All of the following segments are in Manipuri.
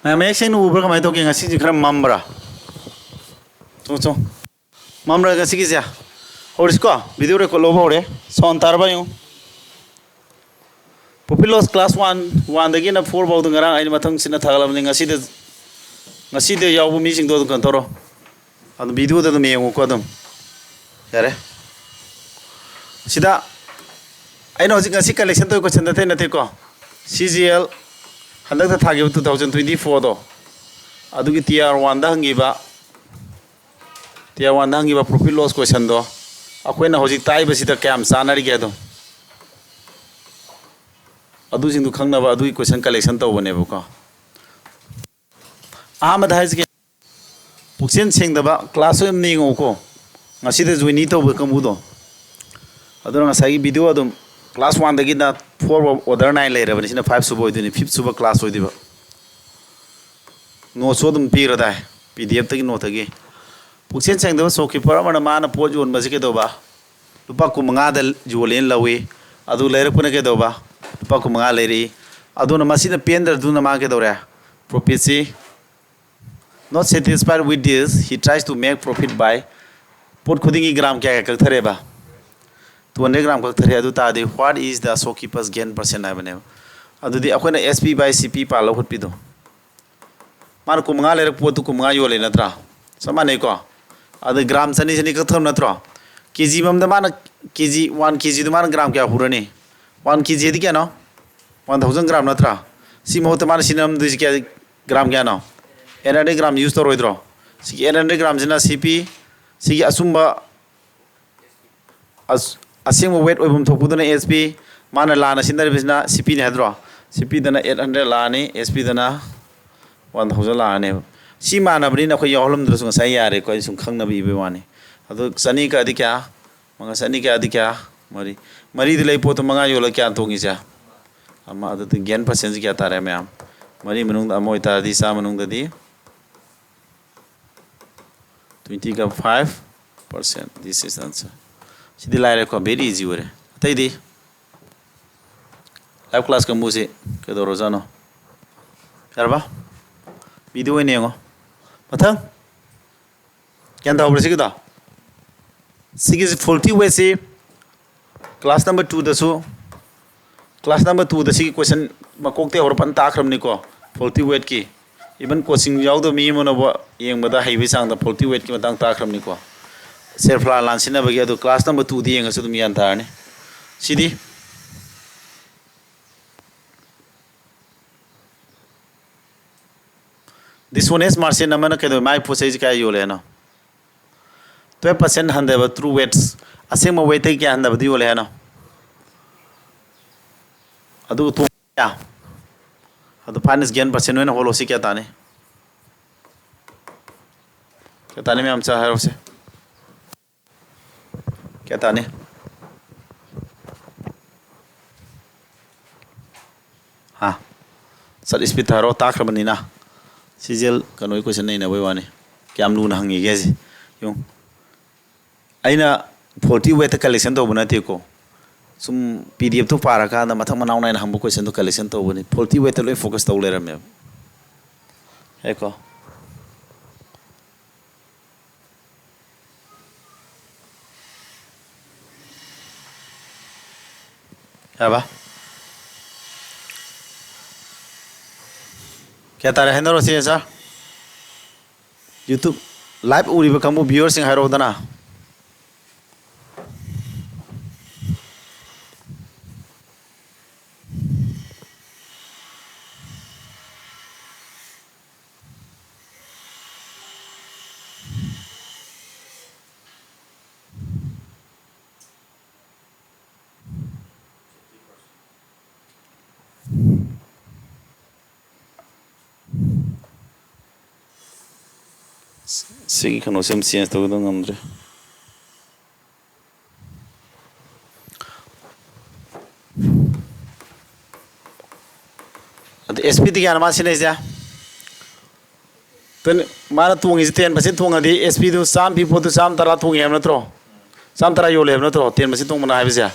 मैं से उबर कमाई तो कि खर मम्बरा चो चो मम्बरा गया और इसको वीडियो रिकॉर्ड लोब हो साउंड तारबा यूँ पॉपुलर क्लास 1 दगी ना 4 बाउ दंगरा आई मथंग सिना थागलबनि ngasi de yaw mi sing do kan toro adu video da me ngo ko dum yare sida ai no jing ngasi collection to question da the ko CGL handak da thagi 2024 do adu gi TIER-1 da hangi ba TIER-1 da hangi ba profit loss question do akoi na hojik tai ba sida kam sanari ge do adu sing du khangna ba adu question collection to bone ba ko ahmad hais ke puksen sengdaba class em ni ngoko ngasi de joini to ba kamu do adura ngasai video adum class 1 dagi na 4 order 9 leira bani sina 5 subo iduni 5th subo class oidiba no so dum pira dai pdf tagi no tagi puksen sengdaba shopkeeper amana mana pot jon ba ke do ba lupa ku manga da jolen lawi adu leira puna ke do ba lupa ku manga leiri aduna masina pender duna ma ke do ra profit si not satisfied with this, he tries to make profit by pot khudingi gram kya kak thare ba 200 gram kak thare adu ta de what is the shopkeeper's gain percent I bane adu di akoina SP by CP pa lo khut pi do man ku manga le pot ku manga yo le natra samane ko adu gram sani sani kak tham natro kg mam da man kg 1 kg du man gram kya hurani 1 kg di kya no 1000 gram natra si mo ta man sinam du kya gram kya no 800 gram use to roidro sigi 800 gram jina CP sigi asumba asing weight oibum thopu dana SP mana lana sindar bisna CP ne hadro CP dana 800 lani SP dana 1000 lani si mana bri na ko yolum dru sung sai yare ko sung khang na bi be wani adu sani ka adi kya manga sani ka adi kya mari dilai po to manga yola kya tongi ja ama adu gen percent kya tare me am mari manung da moi ta di sa manung da di 25%. This is the answer. See the line very easy. Tay di live class ka muse ke do rozano. Yarba video ni ngo. Mathang kyan da obre sigida. Sig is faulty way se class number 2 da so class number 2 da sig question makok te or pan ta khram ni ko faulty weight ki even coaching yaw do mi mo na ba yeng bada haibi sang da faulty weight ki matang ta khram ni ko self la lan sina ba ge do class number 2 di yeng asu dum yan thar ni sidi this one is margin namana ke do mai posage ka yo le no 12% hande ba true weights asem mo weight ki hande ba di yo le no adu to ya adu finance gain percent होना होलो सी क्या ताने में हम चाह रहे उसे क्या ताने हाँ सर इस पे थारो ताख बनी ना CGL कनोई क्वेश्चन नहीं ना वही वाने क्या हम लूना हंगी कैसे यूं आइना 40 weight collection तो बना थी को sum PDF to para ka na mathang manaw na hambu question to collection to bani faulty way to focus to lera me eko aba kya tare hendro se sir YouTube live uri ba kamu viewers sing haro dana Sige kan o sem ciência todo não André SP di kan masih nih ya ten mana tuang is 10% tuang adi SP tu sam people tu sam tara tuang hem natro sam tara yo lem natro 10% tuang mana habis ya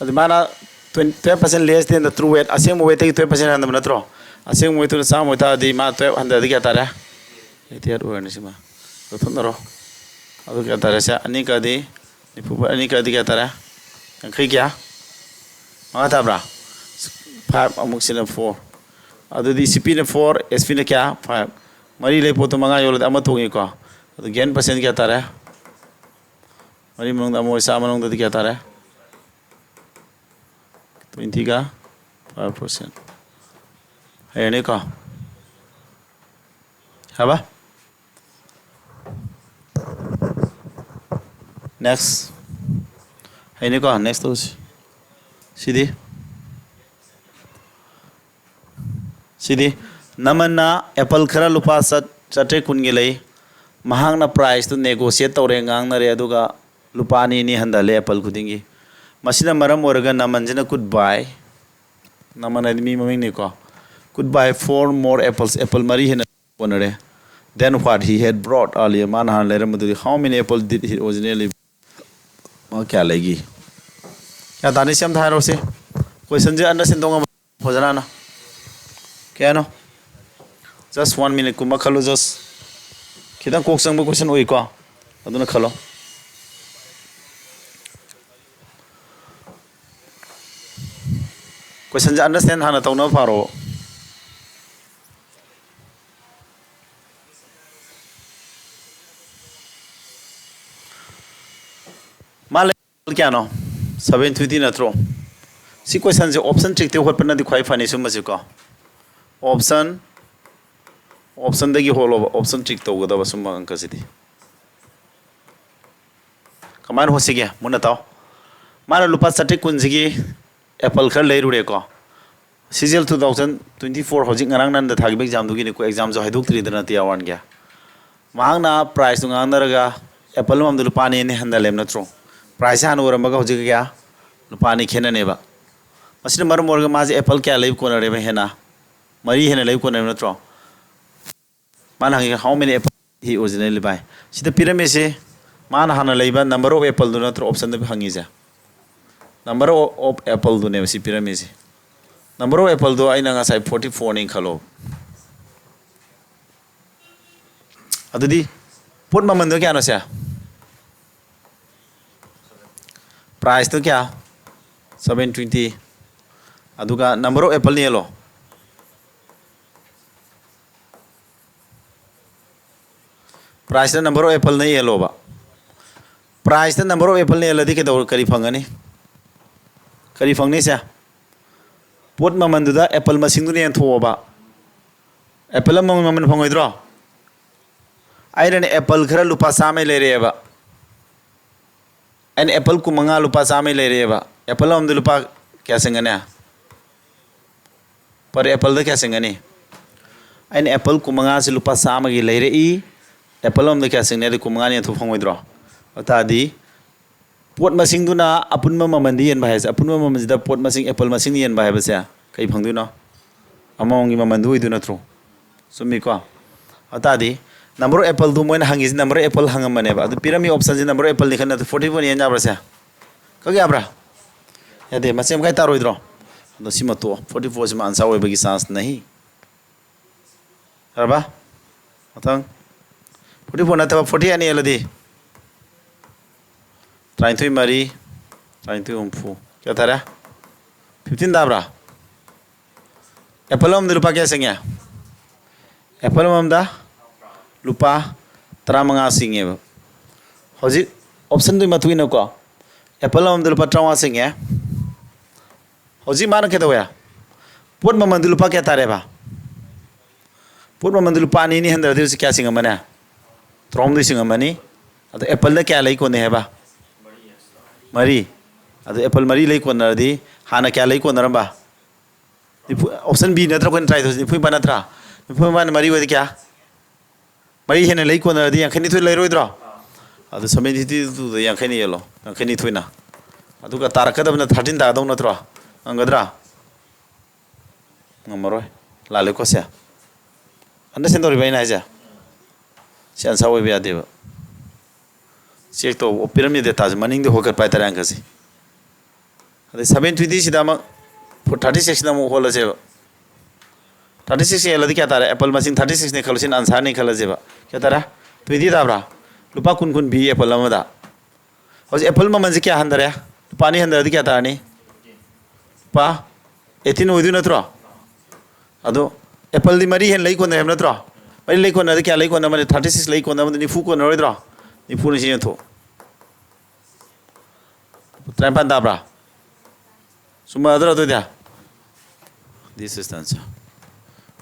adi mana 20% less than the true weight asem weight 20% hand natro asing mo ito na sa mo ta di ma 1200 kya tara 88 or ni sima to thon ro adu kya tara sa ani ka di nipu ani ka di kya tara kai kya ma ta bra 5 amuk sina 4 adu di cp na 4 sp na kya 5 mari le po to manga yol ama thongi ko adu gen percent kya tara mari mong amo sa manong di kya tara 20 ka 5% hai ne ko haba next hai ne ko next to sidi namana apple khara lupa sat chate kun ge lei mahang na price tu negotiate tore ngang na re aduga lupa ni ni handale apple khudingi masina maram oraga namanjina could buy namana mi maming ni ko could buy 4 more apples apple mari hena ponare then what he had brought earlier man han lere muduri how many apples did he originally ma kya legi kya tani sam thairo se question je understand donga hojana na kya no just 1 minute kuma khalo just khidang kok sang question oi ko aduna khalo question je understand hana tawna faro male kya no 720 na tro si question je option check te hot pana di khwai fani sum ko option dagi holo option check to gada basum angka sidi kaman hosi ge muna taw mara lupa sate kunjigi apple khar lei rure ko CGL 2024 hojik ngarang nan da thagi exam dugi ni ko exam jo haiduk tri dana TIER-1 ge mahang na price ngang naraga apple mam du lupa ni handa lem na tro price han ora maga hojik kya lupa ni khena ne ba masina mar morga maji apple kya lei ko na re hena mari hena lei ko na na tro man hangi how many apple he originally buy sida pyramid se man hana leiba number of apple do na tro option de hangi ja number of apple do ne si pyramid se number of apple do aina nga sai 44 ni khalo adudi pot maman do kya no sa price to kya 720 aduga number of apple ni lo price the number of apple nahi yellow ba price the number of apple ne ladi ke dor kari phangani kari phangni sa pot maman du da apple masing du ne tho ba apple maman phangoi dro ai ne apple khara lupa same le re ba an apple ku manga lupa same le re ba apple am du lupa kya singane par apple da kya singane an apple ku manga se lupa same gi le re I apple om da kya singne de kumanga ne thu phangoi dro ata di pot masing du na apun ma mamandi yen bhai apun ma mamandi da pot masing apple masing yen bhai ba sa kai phang du na among gi mamandu du na tro sumi ko ata di number of apple du moin hangis number of apple hangam mane ba du pirami option ji number of apple likhan na 41 yen ja bra sa ka gya bra ya de masem kai taroi dro do sima to 44 sima answer oi bagi chance nahi arba atang 44 na taba 40 ani eladi train thui mari train thui umfu kya thara 15 dabra apple om lupa kya singya apple om da lupa 35 singye hoji option du matui na ko apple om lupa 35 singya hoji man ke doya pot maman lupa kya tare ba pot maman lupa ni ni handa de kya singa mana trom du singa mani ado apple da kya lai ko ne ba mari ado apple mari lai ko na di hana kya lai ko na ba option B na tra ko try to ni phui ba na tra ni phui ba mari wa kya mari hena lai ko na di yang khani thui lai roi dro ado samai di tu yang khani yelo yang khani thui na ado ka tar ka da na 13 da dong na tra angadra ngamoroi lale ko sia understand ori bai na ja sian sa oi bia deba check to pyramid data maning de hoker pai tarang kasi ade 720 sida ma 36 na mo hola je 36 हेल्लदी क्या तारे एप्पल मसिंग 36 ने खलसिन आंसर ने खलजेबा क्या तारा 20 ताब्रा लुपा कुन कुन भी एप्पल अमदा हौज एप्पल ममन से क्या हंदरे पानी हंदरदी क्या तारनी पा 18 ओइदु नत्रो अदो एप्पल दी मरी हेन लई कोन हेम नत्रो मरी लई कोन क्या लई कोन मरी 36 लई कोन मरी निफु कोन रोइद्रो निफु ने सिन थो ट्राइपन ताब्रा सुमा अदरो तो dia this is the answer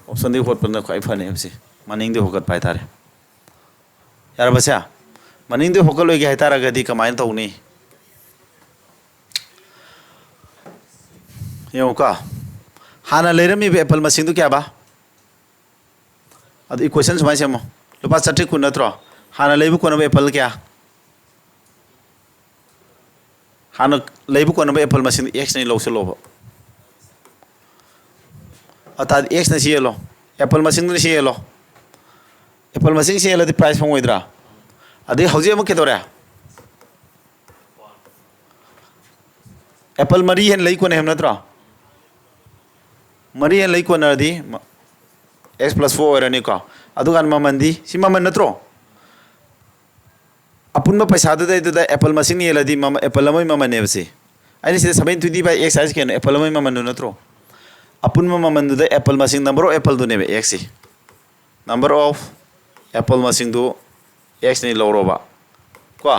option दी होत पन खै फने हमसे मनिंग दे होगत पाइ तारे यार बस्या मनिंग दे होगल होय गे तारा गदी कमाइन तौनी यो का हाना लेरमी एप्पल मसिंग दु क्या बा अद इक्वेशन सुमाय सेमो लुपा 30 कुन नत्रो हाना लेबु कोन एप्पल क्या हाना लेबु कोन एप्पल मसिंग x ने लौसलो अता x ने सियलो एप्पल मसिंग ने सियलो एप्पल मसिंग सियलो दि प्राइस फंगोइद्रा अदि हौजे म केदोरा एप्पल मरी हेन लई कोन हेम नत्रो मरी हेन लई कोन अदि x + 4 ओरनी को अदुगान ममंदी सि ममन नत्रो अपुन पैसा दु द एप्पल मसिंग ने लदी मम एप्पल मय ममन नेबसे आइनि से 720 बाय x साइज केन एप्पल मय ममन नु नत्रो अपुन ममन दु द एप्पल मसिंग नंबर ऑफ एप्पल दु नेबे x सी नंबर ऑफ एप्पल मसिंग दु x ने लौरोबा को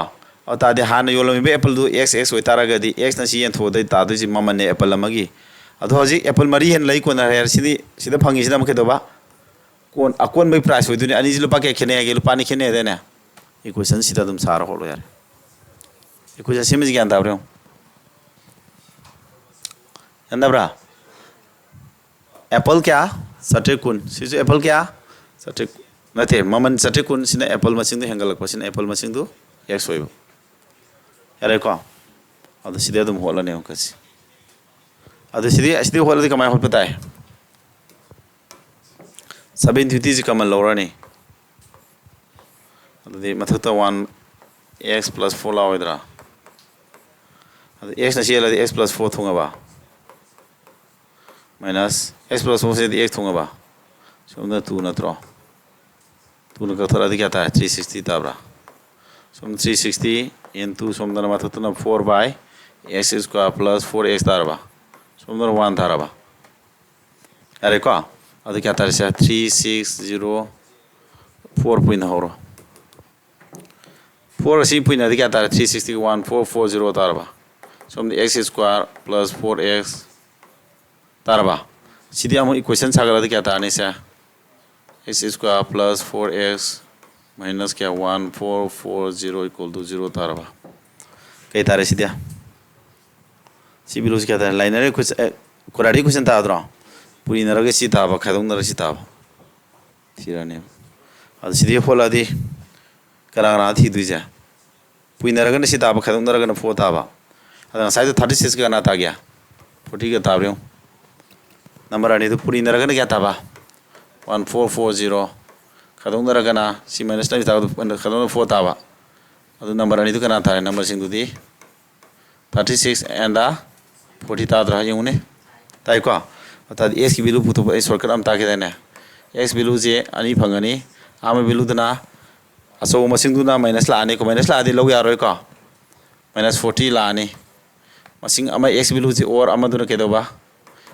अता दे हान योलमी एप्पल दु x होय तारागदी x न सी एन थो दै ता दु जि ममन ने एप्पल मगी अदो हजि एप्पल मरी हेन लई कोन हेर सिदि सिदा फंगी सिदा मके दोबा कोन अकोन बै प्राइस होय दुनि अनि जि लुपा के खेने गे लुपा नि खेने देना इक्वेशन सिदा तुम सारा होलो यार इक्वेशन सिमज ज्ञान दाब्रे अंदब्रा एप्पल क्या सटे कुन सिजु एप्पल क्या सटे नथे ममन सटे कुन सिना एप्पल मसिंग दु हेंगलक पसिना एप्पल मसिंग दु x होइबो यारे को अदो सिदा तुम होलने कसी अदो सिदी होलदि कमाय होत पताय 720 जी कमन लौरानी अदि मथता 1 x + 4 लावइद्रा अदि x न सियलदि x + 4 थुंगबा माइनस x + 4 से x थुंगबा सोमदा 2 नत्रो 2 न कथरा दि क्या था 360 ताब्रा सोम 360 into सोमदा मथता 4 by x square plus 4x तारबा सोमदा 1 तारबा अरे को अदि क्या तार से 360 4 पॉइंट होरो 4 सी पॉइंट अदि क्या तार 360 1440 तारबा सोम x square plus 4x तारबा सिदी हम इक्वेशन सागला दि क्या तारने से x square plus 4x minus क्या 1440 equal to 0 तारबा कई तारे सिदिया सिबिलुस क्या तार लाइनर कुछ कोराडी क्वेश्चन ताद्रो पुरी नरगे सी ताबा खदों नर सी ताबा सिराने अद सिदी फोलादि करा थी दुजा पुरी नरगे सी ताबा खदों नरगे 4 ताबा अद साइड 36 का ना ता गया 40 का ताब्रे नंबर अनि तो पुरी नरगे क्या ताबा 1440 खदों नरगे ना सी माइनस ना ताबा खदों 4 ताबा अद नंबर अनि तो कना तारे नंबर सिंग दुदी 36 and 40 ताद्रा युने ताइको अता x की वैल्यू पुतो शॉर्टकट am ताके देने x वैल्यू जे अनि फंगनी आम वैल्यू दना असो मसिंग दुना माइनस लाने को माइनस लादि लो यारोय को -40 लाने मसिंग अमा x वैल्यू जे और अमा दुना केदोबा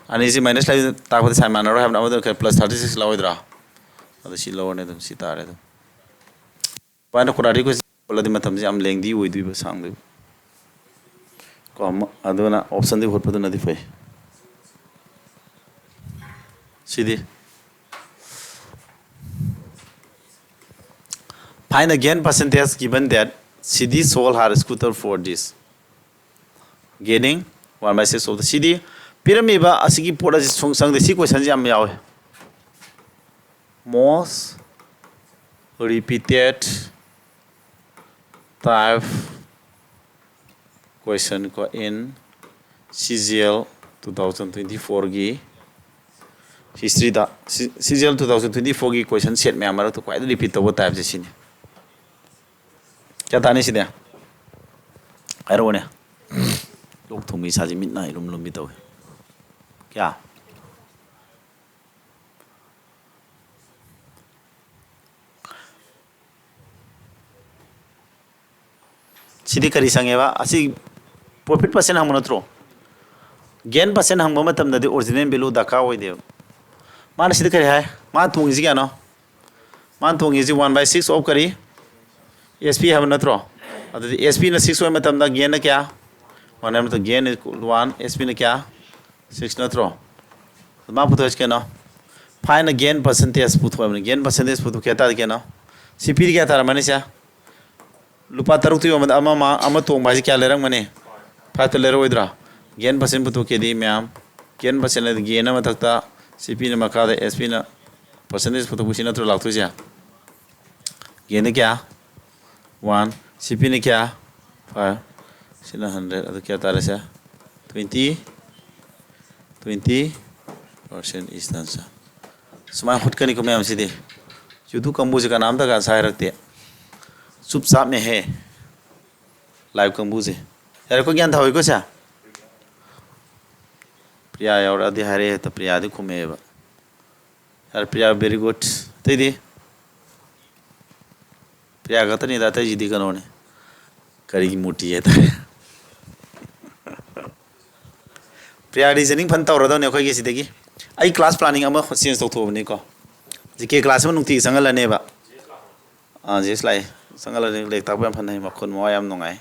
अनि जे माइनस लाई ताको साइन मानरो हम अमा दुना प्लस 36 लावइद्रा अद सि लोने दम सि तारे दम पाना कोराडी को बोलदि मतम जे am लेंगदी ओइदुबा सांगदु को अदुना ऑप्शन दि होतपदु नदि फै CD. Find again percentage given that CD sold her scooter for this. Gaining 1/6 of the CD. Pyramid asigi poda song sang the question jam yawe. Most repeated type question in CGL 2024 gi history da CGL 2024 की क्वेश्चन सेट में हमारा तो क्वाइट रिपीट तो वो टाइप जैसी नहीं क्या ताने सीधे अरे वो ने लोग तुम्हें साजी मिट ना इलुम लुम भी तो क्या सिदी करी संगेबा असी प्रॉफिट % हम नत्रो गेन % हम मतम ददी ओरिजिनल वैल्यू दका होइदे मान सिदी करी है मान थोंगी जी क्या मान थोंगी जी 1/6 ऑफ करी SP हम नत्रो अददी SP ना 6 होय मतम दा गेन ना क्या 1 है मतलब गेन 1 SP ना क्या 6 नत्रो मा पुतो के ना फाइन गेन % पुतो गेन % पुतो क्या था के ना CP क्या था मने से लुपा तरुक तो मत अमा तो माजी क्या ले रंग मने फाइव तो ले रहा इधर गेन % पुतो के दी मैम गेन % गेन ना मतकता CP ना मका दे SP ना % पुतो कुछ ना तो लागतो जा गेन ने क्या 1 CP ने क्या 5 सिना 100 अदो क्या तारे से 20% इस तरह से समाय खुद करने को मैं हमसे दे यूट्यूब कंबूज का नाम तक आसार रखते चुपचाप में है लाइव कंबूज यार को ज्ञान था हो क्या प्रिया और आदि हरे तो प्रिया आदि घूमे यार प्रिया वेरी गुड तो दी प्रिया का तो नहीं दाता जी दी कनोने करी की मोटी है तारे प्रिया रीजनिंग फन तौर दो ने कोई किसी देखी आई क्लास प्लानिंग अमा चेंज तो थोबने को जिके क्लास में नुक्ति संगल नेबा जेस लाई संगल ने लेक ताप फन है मखन मोयाम नोंगाय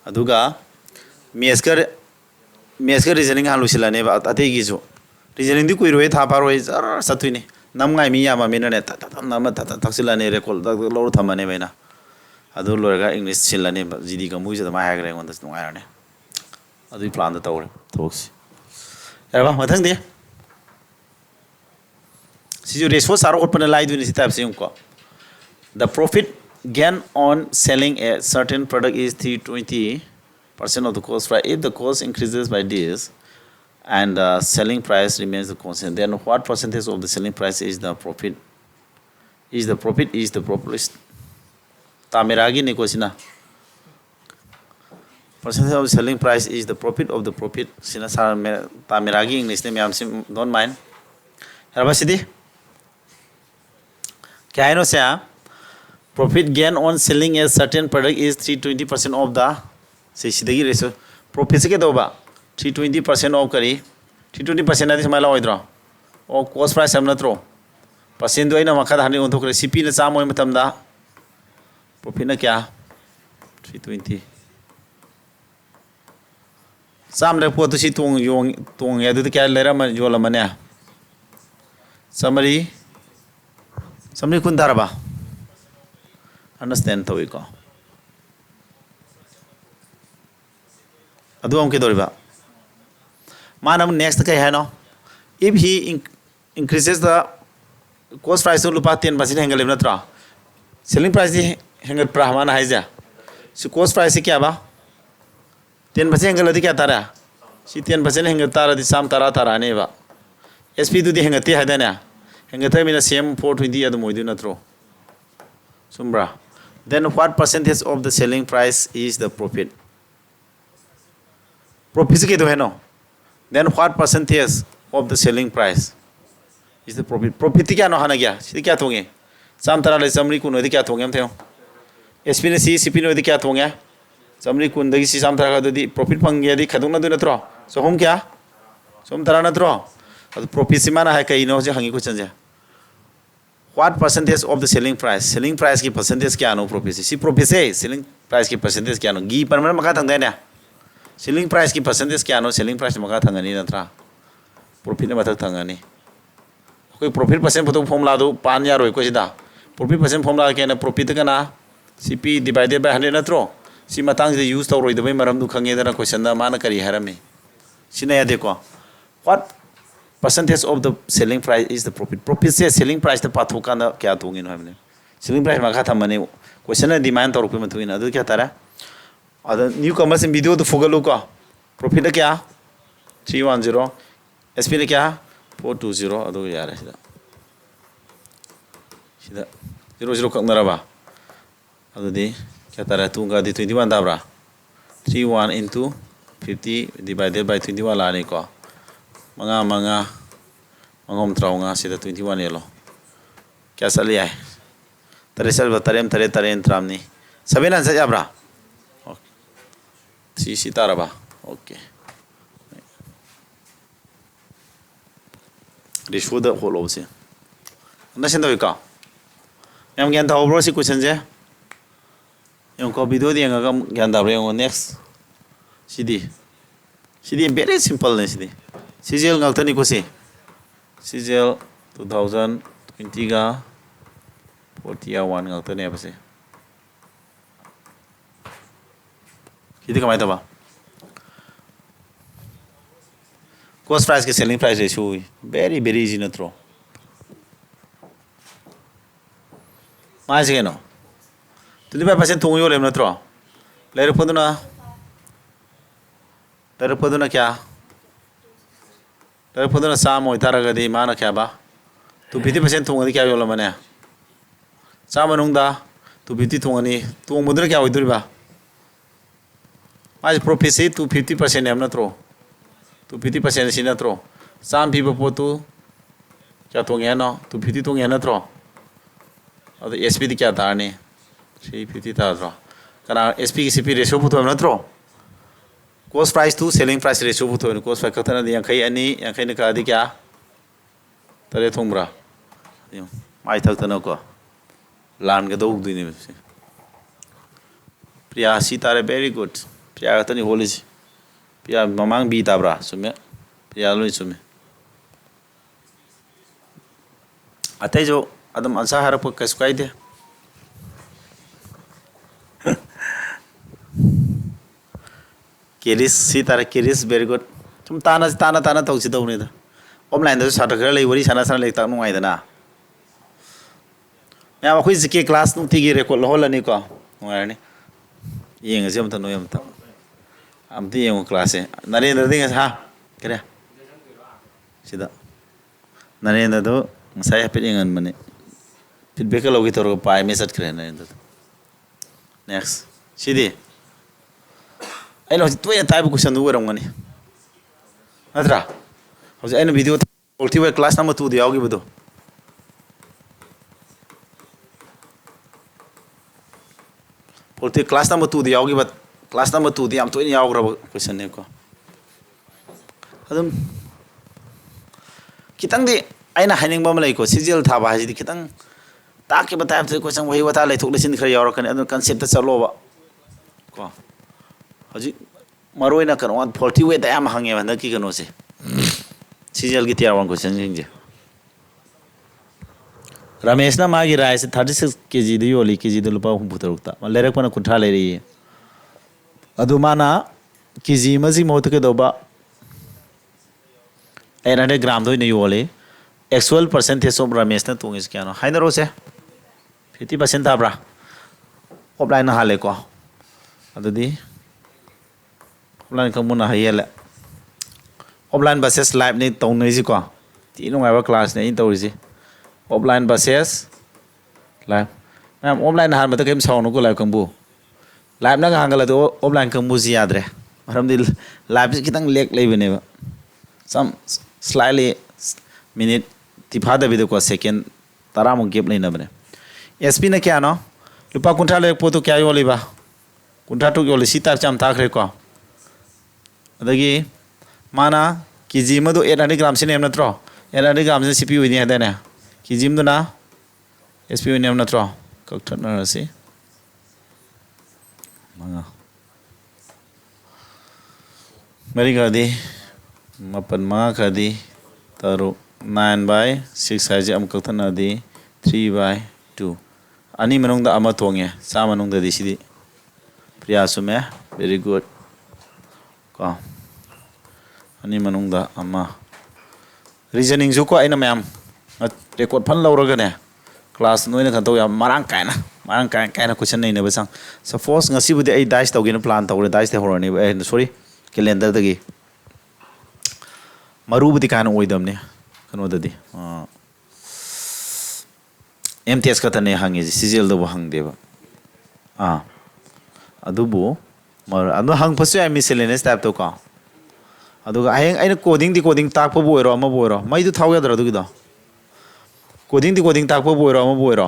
अदुगा मेस्कर रीजनिंग हां लुसिलानेबा अते गिजो रीजनिंग दी कोई रोय था पारोय जर सतुइने नमगाय मी यामा मिनने ता नम ता तक्सिलाने रेकॉर्ड लो थमने बैना अदु लोरगा इंग्लिश सिलाने जीडी का मुइज मा हागरे गोंदस नोंगायने अदु प्लान दा तौरे थोक्स यारबा मथंग दे सिजु रेसो सारो ओपन लाई दुनि सिताब से उनको the profit gain on selling a certain product is 320% of the cost price. If the cost increases by this and the selling price remains the constant, then what percentage of the selling price is the profit? Is the profit? Tamiragi ne kosina. Percentage of the selling price is the profit of the profit. Sina sar tamiragi English ne me amsim don't mind. Harabasidi. क्या है नो से profit gain on selling a certain product is 320% of the सिदगी रेसो प्रॉफिट से के दोबा 320% ऑफ करी 320% आदि समाला होइद्रो ओ कॉस्ट प्राइस हम नत्रो परसेंट दो इना मखा हानि ओंथोकरे CP ना चाम होय मतमदा प्रॉफिट ना क्या 320 चाम ले पोत सी तोंग या दु क्या लेरा मन योला मने समरी कुन दारबा understand तो इको अदु हम के दोरिबा मानम नेक्स्ट के है नो if he increases the cost price to lupa 10% हेंगल लेब नत्रा selling price दी हेंगल प्रहमान है जा सि cost price क्या बा 10% हेंगल दी क्या तारा सि 10% हेंगल तारा दी साम तारा ने बा SP दु दी हेंगल ती है देना हेंगल थे मिना सेम 420 अदु मोइदु नत्रो सुम्ब्रा then what percentage of the selling price is the profit से के तो है no then what percentage of the selling price is the profit क्या नो हाना क्या सिद्धि क्या थोंगे साम तरह ले समरी कुन ओदि क्या थोंगे हम थे SP ने CP ने ओदि क्या थोंगे समरी कुन दगी सी साम तरह का दि प्रॉफिट पंगे यदि खदुंग ना दु नत्रो सो हम क्या सोम तरह नत्रो अब प्रॉफिट से माना है कहीं नो जे हंगी कुछ जे what percentage of the selling price की percentage क्या नो profit से profit से selling price की percentage क्या नो गी पर मन मका थंग देना selling price की percentage क्या नो selling price मका थंग नहीं नत्रा profit ने मथक थंग नहीं कोई profit percent पुतो फॉर्मूला दो पान यार होय को सिदा profit percent फॉर्मूला के ना profit का ना CP divided by 100 नत्रो सी मतंग से यूज तौर दबई मरम दु खंगे दना क्वेश्चन दा मान करी हरमे सिना या देखो what percentage of the selling price is the profit से selling price ता पाथो का ना क्या दोगे नो हमने selling price मखा था मने क्वेश्चन है डिमांड तौर पे मथुई ना अदु क्या तारा अदु न्यू कमर्स इन वीडियो तो फुगलो को प्रॉफिट क्या 310 SP ने क्या 420 अदु यार है सिदा 00 कनराबा अदु दी क्या तारा तू का दी 21 दाबरा 31 into 50 divided by 21 लाने को mangom traunga sida 21 yelo क्या चल है तरे चल बतारेम तरे तरे तराम नहीं सभी ना सजा ब्रा सी तारबा ओके रेशोद होलो से नशन तो का यम ज्ञान थाब्रो सी क्वेश्चन जे यम को वीडियो दिएगा कम ज्ञान दाब्रे यम नेक्स्ट सीधी very simple ने सीधी CGL ngakta ni ko si CGL 2020 ga for TIER-1 ngakta ne ba se सीधी कमाई था बा cost price के selling price ratio very easy न थ्रो माइस के नो 25% थोंग यो लेम न थ्रो लेर फदुना क्या लेर फदुना साम होय तारा गदी माना क्या बा तू 50% थोंग क्या यो लमने साम मनुंगदा तू 50 थोंगनी तू मुद्रा क्या होय दुरिबा माइस प्रॉफिट से 50% एम न थ्रो 50% सी नत्रो साम पीब पोतु क्या थोंगे नो 50 थोंगे नत्रो अब एसपी दी क्या तारने 350 तारो कना एसपी की सीपी रेशियो पुतो नत्रो cost price to selling price ratio पुतो कॉस्ट प्राइस कतना दी यांखै अनि यांखै न का दी क्या तरे थोंब्रा माइ थक तनो को लान के दो दुनी प्रिया सी तारे वेरी गुड प्रिया तनी होलिज प्रिया ममांग बी ताब्रा सुमे प्रिया लोई सुमे अतै जो अदम आंसर हारप कस कायदे केरिस सी तारे केरिस वेरी गुड तुम ताना तौसी दौने दा ऑनलाइन दा साथ खर लई वरी साना लेक ता नुंगाय दना या अखोय जिके क्लास नुंती गी रेकॉर्ड लहोलनी को नुंगायनी येंग जे हमता नोयम ता amti yang kelas narendra dengan ha kira sida narendra tu saya pengen mana feedback kalau kita orang pai message keren narendra next sidi ayo tu ya type question tu orang mana atra harus ayo video ulti class number 2 dia augi betul ulti class number 2 dia augi bet class number 2 di am to ini yagra question ne ko adum kitang di aina haning ba malai ko CGL tha ba ji kitang ta ke bata to question wahi wata lai thuk lesin khar yawra kan adum concept ta chalo ba ko haji maroi na kan 140 we da am hange ba na ki kano se CGL ki TIER-1 question je Ramesh ना मागी राय से 36 kg दी योली kg दी लुपा हम पुतरुकता लेरक पना कुंठा ले रही है अदुमाना kg मजी मोत के दोबा 800 ग्राम दो नहीं योले एक्चुअल परसेंटेज ऑफ रमेश ना तुंग इस क्या ना हाई ना रोसे 50% था ब्रा ऑफलाइन हाले को अदुदी ऑफलाइन कमुना हाई है ऑफलाइन बसेस लाइव नहीं तुंग नहीं जी को तीनों वाइवर क्लास नहीं तो इसी offline buses live ma'am offline हार में तो कहीं साउंड को लाइव कंबू लाइव ना कहाँ गलत हो ऑफलाइन कंबू जी याद रहे मरम दिल लाइव से कितना लेक ले बने बा सम स्लाइडली मिनट तिफा दबी दो को सेकंड तारा मुंगेप नहीं नबने एसपी ने क्या नो लुपा कुंठा ले पोतो क्या योली बा कुंठा तो योली सीता चाम ताक रे को अदगी माना kg मधु 800 ग्राम से नेम नत्रो 800 ग्राम से सीपी हुई नहीं है देने kg मधु ना एसपी हुई नेम नत्रो कक्टर न रसी मंगा मेरी गादी मपन मंगा गादी तारो 9/6 है जब कक्टर न दी 3/2 अनि मनोंग दा अमा तोंगे सा मनोंग दा दिसी प्रयासों में वेरी गुड का अनि मनोंग दा अमा रीजनिंग जो को आइना मैम रेकॉर्ड फन लौरगा ने क्लास नोइना खंतो या मारांग कायना क्वेश्चन नहीं ने बसंग सपोज ngasi बुदे ai डाइस तौगिन प्लान तौरे डाइस ते होरनी ए सॉरी कैलेंडर दगी मरु बुदि कान ओइदम ने कनो ददी MTS का तने हंगे CGL दो हंग देबा अदुबो मर अदु हंग फसु एम मिसलेनियस टाइप तो का अदुगा आयंग आइना कोडिंग दी कोडिंग ताकपो बोइरो अमा बोइरो मई दु थाव यादरा दुगिदो कोडिंग दी कोडिंग ताकपो बोइरो अमा बोइरो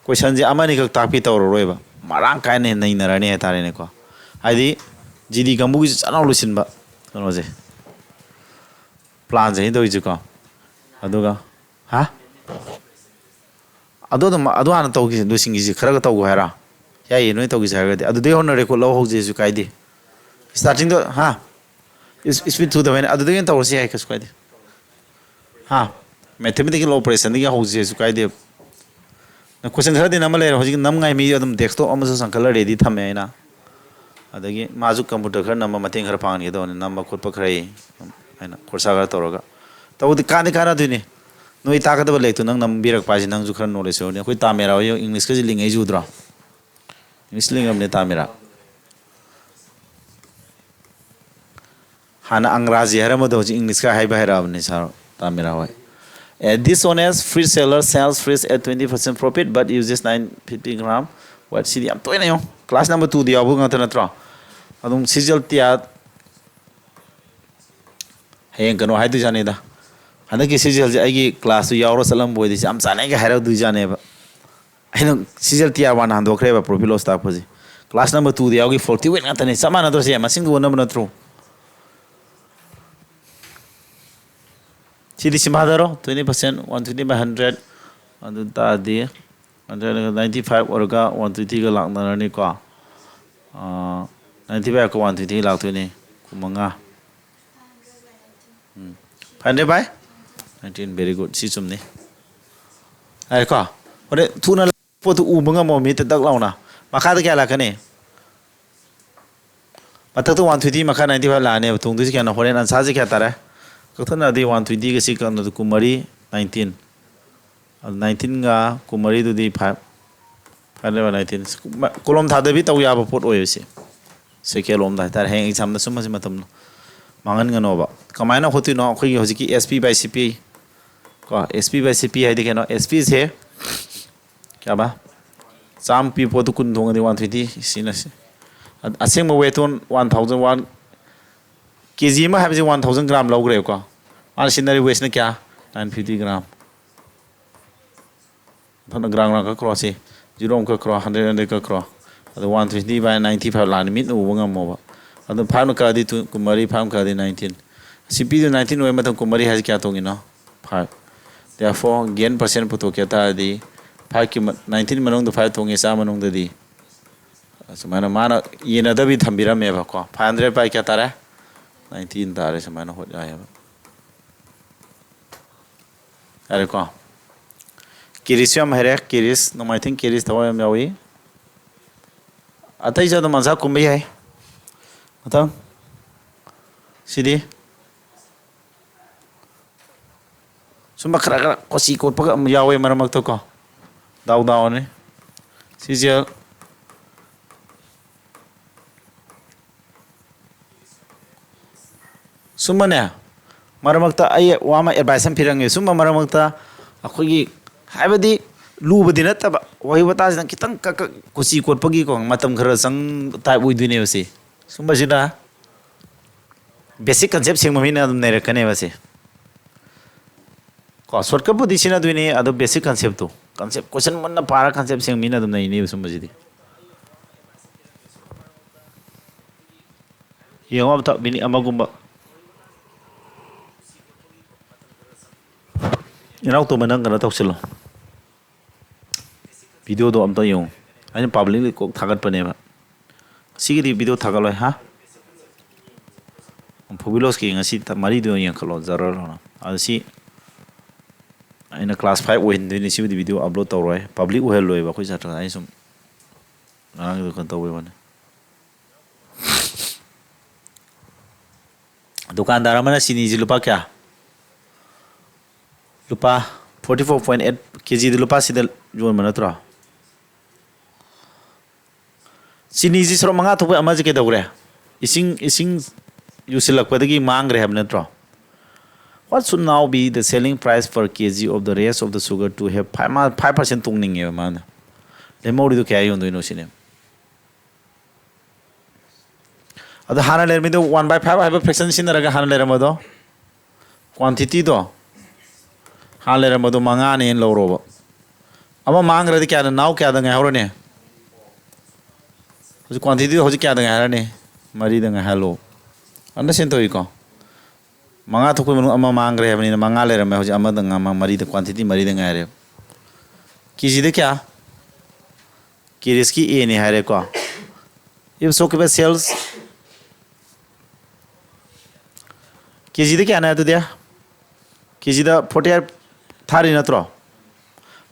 क्वेश्चन जे अमा नि खक ताकपि तौरो रोइबा मारांग कायने नहीं नराने तारे ने को आदि GD ꯀꯥꯡꯕꯨꯒꯤ ꯆꯥꯅ ꯂꯣꯏꯁꯤꯟꯕ ꯀꯩꯅꯣꯁꯦ ꯄ꯭ꯂꯥꯟꯁꯦ ꯑꯩꯅ ꯇꯧꯔꯤꯁꯦꯀꯣ ꯑꯗꯨꯒ ꯍꯥ ꯑꯗꯨꯝ ꯑꯗꯨ ꯍꯥꯟꯅ ꯇꯧꯈꯤꯁꯦ ꯂꯣꯏꯁꯤꯟꯈꯤꯁꯦ ꯈꯔꯒ ꯇꯧꯒꯣ ꯍꯥꯏꯔ ꯌꯥꯏꯌꯦ ꯅꯣꯏ ꯇꯧꯈꯤꯁꯦ ꯍꯥꯏꯔꯒꯗꯤ ꯑꯗꯨꯗꯩ ꯍꯧꯅ ꯔꯦꯀꯣꯔꯠ ꯂꯧꯍꯧꯁꯦꯁꯨ ꯀꯥꯏꯗꯦ ꯁ꯭ꯇꯥꯔꯇꯤꯡꯗꯣ ꯍꯥ ꯏꯁꯄꯤꯠ ꯊꯨꯗꯕ ꯍꯥꯏꯅ ꯑꯗꯨꯗꯒꯤ ꯇꯧꯔꯁꯤ ꯌꯥꯏ ꯀꯩꯁꯨ ꯀꯥꯏꯗꯦ ꯍꯥ ꯃꯦꯊꯃꯦꯇꯤꯀꯦꯜ ꯑꯣꯄꯔꯦꯁꯟꯗꯒꯤ ꯍꯧꯁꯦꯁꯨ ꯀꯥꯏꯗꯦ ꯀꯣꯏꯁꯟ ꯈꯔꯗꯤ ꯅꯝꯃ ꯂꯩꯔꯦ ꯍꯧꯖꯤꯛ ꯅꯝꯉꯥꯏ ꯃꯤ ꯑꯗꯨꯝ ꯗꯦꯛꯁꯇꯣꯞ ꯑꯃꯁꯨ ꯆꯪꯈꯠꯂ ꯔꯦꯗꯤ ꯊꯝꯃꯦ ꯑꯩꯅ ꯑꯗꯒꯤ ꯃꯥꯁꯨ ꯀꯝꯄ꯭ꯌꯨꯇꯔ ꯈꯔ ꯅꯝꯕ ꯃꯇꯦꯡ ꯈꯔ ꯄꯥꯡꯍꯟꯒꯗꯧꯕꯅꯤ ꯅꯝꯕ ꯈꯣꯠꯄ ꯈꯔ ꯑꯩꯅ ꯈꯣꯔꯁꯥ ꯈꯔ ꯇꯧꯔꯒ ꯇꯧꯕꯗꯤ ꯀꯥꯟꯅꯗꯣꯏꯅꯤ ꯅꯣꯏ ꯇꯥꯛꯀꯗꯕ ꯂꯩꯔꯤꯛꯇꯣ ꯅꯪ ꯅꯝꯕꯤꯔꯛꯄ ꯍꯥꯏꯁꯦ ꯅꯪꯁꯨ ꯈꯔ ꯅꯣꯂꯦꯖ ꯑꯣꯏꯔꯅꯤ ꯑꯩꯈꯣꯏ ꯇꯥꯃꯦꯔꯥ ꯍꯣꯏ ꯏꯪꯂꯤꯁꯀꯁꯦ ꯂꯤꯡꯉꯩ ꯎꯗ꯭ꯔꯣ ꯏꯪꯂꯤꯁ ꯂꯤꯡꯉꯝꯅꯦ ꯇꯥꯃꯦꯔꯥ ꯍꯥꯟꯅ ꯑꯪꯒ꯭ꯔꯥꯖꯤ ꯍꯥꯏꯔꯝꯕꯗꯣ ꯍꯧꯖꯤꯛ ꯏꯪꯂꯤꯁꯀ ꯍꯥꯏꯕ ꯍꯩꯔꯛꯑꯕꯅꯤ ꯁꯥꯔ ꯇꯥꯃꯦꯔꯥ ꯍꯣꯏ dishonest free seller sells fish at 20% profit but uses 950 gram what ꯁꯤꯗꯤ ꯌꯥꯝ ꯇꯣꯏꯅ ꯌꯦꯡꯉꯣ ꯀ꯭ꯂꯥꯁ ꯅꯝꯕꯔ 2ꯗ ꯌꯥꯎꯕ ꯉꯥꯛꯇ ꯅꯠꯇ꯭ꯔꯣ ꯑꯗꯨꯝ CGL TIER ꯍꯌꯦꯡ ꯀꯩꯅꯣ ꯍꯥꯏꯗꯣꯏꯖꯥꯠꯅꯤꯗ ꯍꯟꯗꯛꯀꯤ CGLꯁꯦ ꯑꯩꯒꯤ ꯀ꯭ꯂꯥꯁꯇꯨ ꯌꯥꯎꯔ ꯆꯠꯂꯝꯕ ꯑꯣꯏꯗꯤ ꯌꯥꯝ ꯆꯥꯅꯩꯒ ꯍꯥꯏꯔꯛꯗꯣꯏꯖꯥꯠꯅꯦꯕ ꯑꯩꯅ CGL TIER-1 ꯍꯟꯗꯣꯛꯈ꯭ꯔꯦꯕ ꯄ꯭ꯔꯣꯐꯤꯠ ꯂꯣꯁ ꯇꯥꯛꯄꯁꯦ ꯀ꯭ꯂꯥꯁ ꯅꯝꯕꯔ 2ꯗ ꯌꯥꯎꯒꯤ 40 ꯋꯦꯠ ꯉꯥꯛꯇꯅꯦ ꯆꯞ ꯃꯥꯟꯅꯗ꯭ꯔꯣꯁꯦ ꯃꯁꯤꯡꯗꯨ ꯑꯣꯟꯅꯕ ꯅꯠꯇ꯭ꯔꯣ ꯁꯤꯗꯤ ꯁꯤꯝꯍꯥꯗꯔꯣ 20% 120 by 100 ꯑꯗꯨ ꯇꯥꯔꯗꯤ 195 ꯑꯣꯏꯔꯒ 120ꯒ ꯂꯥꯛꯅꯔꯅꯤꯀꯣ 95ꯀ 120 ꯂꯥꯛꯇꯣꯏꯅꯤ 95 500 by 19 very good ꯁꯤ ꯆꯨꯝꯅꯤ ꯍꯥꯏꯀꯣ ꯍꯣꯔꯦꯟ ꯊꯨꯅ ꯄꯣꯠꯇꯨ ꯎꯕ ꯉꯝꯃꯣ ꯃꯤꯠꯇ ꯗꯛ ꯂꯥꯎꯅ ꯃꯈꯥꯗ ꯀꯌꯥ ꯂꯥꯛꯀꯅꯤ ꯃꯊꯛꯇ 120 ꯃꯈꯥ 95 ꯂꯥꯛꯑꯅꯦꯕ ꯇꯨꯡꯗꯣꯏꯁꯤ ꯀꯌꯥꯅꯣ ꯍꯣꯔꯦꯟ ꯑꯟꯁꯥꯔꯁꯤ ꯀꯌꯥ ꯇꯥꯔꯦ ꯀꯛꯊꯠꯅꯔꯗꯤ 120ꯒ ꯁꯤ ꯀꯩꯅꯣꯗ 20 19 ꯑꯗꯨ 19ꯒ 20ꯗꯨꯗꯤ 5 519 ꯀꯣꯂꯣꯝ ꯊꯥꯗꯕꯤ ꯇꯧ ꯌꯥꯕ ꯄꯣꯠ ꯑꯣꯏꯕꯁꯤ ꯁꯦꯀꯦꯟ ꯂꯣꯝꯗ ꯍꯥꯏꯇꯥꯔꯦ ꯍꯌꯦꯡ ꯑꯦꯛꯖꯥꯝꯗ ꯁꯨꯝꯕꯁꯤ ꯃꯇꯝ ꯃꯥꯡꯍꯟꯒꯅꯣꯕ ꯀꯃꯥꯏꯅ ꯍꯣꯠꯇꯣꯏꯅꯣ ꯑꯩꯈꯣꯏꯒꯤ ꯍꯧꯖꯤꯛꯀꯤ SP by CP ꯀꯣ SP by CP ꯍꯥꯏꯗꯤ ꯀꯩꯅꯣ SPꯁꯦ ꯀꯌꯥꯕ ꯆꯥꯝ ꯄꯤ ꯄꯣꯠꯇꯨ 10 ꯊꯣꯡꯉꯗꯤ 120 ꯁꯤꯅ ꯑꯁꯦꯡꯕ ꯋꯦꯠꯇꯣꯟ 1001 KG ꯑꯃ ꯍꯥꯏꯕꯁꯤ 1000 ꯒ꯭ꯔꯥꯝ ꯂꯧꯈ꯭ꯔꯦꯕꯀꯣ ꯃꯥꯅ ꯁꯤꯟꯅꯔꯤ ꯋꯦꯠꯁꯤꯅ ꯀꯌꯥ 950 ꯒ꯭ꯔꯥꯝ ꯃꯊꯪꯗ ꯒ꯭ꯔꯥꯝ ꯀꯛꯈ꯭ꯔꯣ ꯁꯤ 0 ꯑꯃ ꯀꯛꯈ꯭ꯔꯣ 100 ꯀꯛꯈ꯭ꯔꯣ ꯑꯗꯣ 120 by 95 ꯂꯥꯛꯑꯅꯤ ꯃꯤꯠꯅ ꯎꯕ ꯉꯝꯃꯣꯕ ꯑꯗꯨ 5ꯅ ꯀꯛꯑꯗꯤ 20 5 ꯀꯛꯑꯗꯤ 19 CPꯗꯨ 19 ꯑꯣꯏꯕ ꯃꯇꯝ 20 ꯍꯥꯏꯁꯤ ꯀꯌꯥ ꯇꯣꯡꯉꯤꯅꯣ 5 therefore gain percent ꯄꯨꯊꯣꯛꯀꯦ ꯇꯥꯔꯗꯤ 5ꯀꯤ 19 ꯃꯅꯨꯡꯗ 5 ꯇꯣꯡꯉꯦ ꯆꯥꯝ ꯃꯅꯨꯡꯗꯗꯤ ꯁꯨꯃꯥꯏꯅ ꯃꯥꯅ ꯌꯦꯟꯅꯗꯕꯤ ꯊꯝꯕꯤꯔꯝꯃꯦꯕꯀꯣ 500 by ꯀꯌꯥ ꯇꯥꯔꯦ 19 ꯇꯥꯔꯦ ꯁꯨꯃꯥꯏꯅ ꯍꯣꯠ ꯌꯥꯏꯑꯕ ꯌꯥꯔꯦꯀꯣ ꯀꯤꯔꯤꯁꯁꯨ ꯌꯥꯝ ꯍꯩꯔꯦ ꯀꯤꯔꯤꯁ ꯅꯣꯡꯃꯥꯏꯊꯤꯡ ꯀꯤꯔꯤꯁ ꯊꯋꯥꯏ ꯌꯥꯝ ꯌꯥꯎꯏ ꯑꯇꯩꯁꯨ ꯑꯗꯨꯝ ꯑꯟꯁꯥꯔ ꯀꯨꯝꯕ ꯌꯥꯏ ꯃꯊꯪ ꯁꯤꯗꯤ ꯁꯨꯝꯕ ꯈꯔ ꯈꯔ ꯀꯣꯆꯤ ꯀꯣꯠꯄꯒ ꯑꯃ ꯌꯥꯎꯋꯦ ꯃꯔꯛ ꯃꯔꯛꯇ ꯀꯣ ꯗꯥꯎ ꯗꯥꯎꯅꯤ ꯁꯤꯁꯦ ꯁꯨꯝꯕꯅꯦ ꯃꯔꯛ ꯃꯔꯛꯇ ꯑꯩ ꯋꯥ ꯑꯃ ꯑꯦꯗꯚꯥꯏꯁ ꯑꯃ ꯄꯤꯔꯝꯒꯦ ꯁꯨꯝꯕ ꯃꯔꯛ ꯃꯔꯛꯇ ꯑꯩꯈꯣꯏꯒꯤ ꯍꯥꯏꯕꯗꯤ ꯂꯨꯕꯗꯤ ꯅꯠꯇꯕ ꯋꯥꯍꯩ ꯋꯥꯇꯥꯁꯤꯅ ꯈꯤꯇꯪ ꯀꯨꯆꯤ ꯀꯣꯠꯄꯒꯤꯀꯣ ꯃꯇꯝ ꯈꯔ ꯆꯪ ꯇꯥꯏꯞ ꯑꯣꯏꯗꯣꯏꯅꯦꯕ ꯁꯤ ꯁꯨꯝꯕꯁꯤꯅ ꯕꯦꯁꯤꯛ ꯀꯟꯁꯦꯞ ꯁꯦꯡꯕ ꯃꯤꯅ ꯑꯗꯨꯝ ꯅꯩꯔꯛꯀꯅꯦꯕ ꯁꯤ ꯀꯣ ꯁꯣꯔꯠꯀꯠꯄꯨꯗꯤ ꯁꯤꯖꯤꯟꯅꯗꯣꯏꯅꯤ ꯑꯗꯣ ꯕꯦꯁꯤꯛ ꯀꯟꯁꯦꯞꯇꯣ ꯀꯟꯁꯦꯞ ꯀꯣꯏꯁꯟ ꯃꯨꯟꯅ ꯄꯥꯔ ꯀꯟꯁꯦꯞ ꯁꯦꯡꯕ ꯃꯤꯅ ꯑꯗꯨꯝ ꯅꯩꯅꯦꯕ ꯁꯨꯝꯕꯁꯤꯗꯤ ꯌꯦꯡꯉꯣ ꯑꯝꯇ ꯃꯤꯅꯤꯠ ꯑꯃꯒꯨꯝꯕ ꯏꯅꯥꯎꯇꯣꯝꯕ ꯅꯪ ꯀꯩꯅꯣ ꯇꯧꯁꯤꯜꯂꯣ ꯚꯤꯗꯤꯑꯣꯗꯣ ꯑꯝꯇ ꯌꯦꯡꯉꯨ ꯑꯩꯅ ꯄꯥꯕ꯭ꯂꯤꯛꯂꯤ ꯀꯣꯛ ꯊꯥꯒꯠꯄꯅꯦꯕ ꯁꯤꯒꯤꯗꯤ ꯚꯤꯗꯤꯑꯣ ꯊꯥꯒꯠꯂꯣꯏ ꯍꯥ ꯐꯨꯕꯤꯂꯣꯁꯀꯤ ꯉꯁꯤ 4ꯗꯣ ꯌꯦꯡꯈꯠꯂꯣ ꯖꯔꯔ ꯑꯗꯣ ꯁꯤ ꯑꯩꯅ ꯀ꯭ꯂꯥꯁ 5 ꯑꯣꯏꯍꯟꯗꯣꯏꯅꯤ ꯁꯤꯕꯨꯗꯤ ꯚꯤꯗꯤꯑꯣ ꯑꯞꯂꯣꯗ ꯇꯧꯔꯣꯏ ꯄꯕ꯭ꯂꯤꯛ ꯑꯣꯏꯍꯜꯂꯣꯏꯕ ꯑꯩꯈꯣꯏ ꯁꯥꯇ꯭ꯔꯅ ꯑꯩ ꯁꯨꯝ ꯉꯔꯥꯡꯒꯤꯗꯣ ꯀꯩꯅꯣ ꯇꯧꯕꯩ ꯋꯥꯅꯤ ꯗꯨꯀꯥꯟꯗꯥꯔ ꯑꯃꯅ ꯆꯤꯅꯤꯁꯤ ꯂꯨꯄꯥ ꯀꯌꯥ ꯂꯨꯄꯥ 44.8 ꯀꯦꯖꯤꯗ ꯂꯨꯄꯥ ꯁꯤꯗ ꯌꯣꯟꯕ ꯅꯠꯇ꯭ꯔꯣ ꯆꯤꯅꯤꯁꯤ ꯁꯔꯨꯛ 5 ꯊꯣꯛꯄꯩ ꯑꯃꯁꯤ ꯀꯩꯗꯧꯈ꯭ꯔꯦ ꯏꯁꯤꯡ ꯌꯨꯁꯤꯜꯂꯛꯄꯗꯒꯤ ꯃꯥꯡꯈ꯭ꯔꯦ ꯍꯥꯏꯕ ꯅꯠꯇ꯭ꯔꯣ what should now be the selling price per kg of the rest of the sugar to have 5% ꯇꯣꯡꯅꯤꯡꯉꯦꯕ ꯃꯥꯅ ꯂꯦꯝꯍꯧꯔꯤꯗꯣ ꯀꯌꯥ ꯌꯣꯟꯗꯣꯏꯅꯣ ꯁꯤꯅꯦ ꯑꯗꯣ ꯍꯥꯟꯅ ꯂꯩꯔꯝꯃꯤꯗꯣ 1/5 ꯍꯥꯏꯕ ꯐ꯭ꯔꯦꯛꯁꯟ ꯁꯤꯖꯤꯟꯅꯔꯒ ꯍꯥꯟꯅ ꯂꯩꯔꯝꯕꯗꯣ ꯀ꯭ꯋꯥꯟꯇꯤꯇꯤꯗꯣ ꯍꯥꯟꯅ ꯂꯩꯔꯝꯕꯗꯣ 5ꯅꯦꯅ ꯂꯧꯔꯣꯕ ꯑꯃ ꯃꯥꯡꯈ꯭ꯔꯗꯤ ꯀꯌꯥꯗ ꯅꯥꯎ ꯀꯌꯥꯗ ꯉꯥꯏꯍꯧꯔꯅꯤ ꯍꯧꯖꯤꯛ ꯀ꯭ꯋꯥꯟꯇꯤꯇꯤꯗꯣ ꯍꯧꯖꯤꯛ ꯀꯌꯥꯗ ꯉꯥꯏꯍꯧꯔꯅꯤ Mari dengan hello. Anda sentuh iko. Manga thukui manu ama mangre hai bani na manga le ramai hoji ama dengan ama mari de quantity mari dengan hai re. Kiji de kya? Kiris ki A ni hai re ko. If so ke cells kiji de kya na tu dia? Kiji da 48 thari na tro.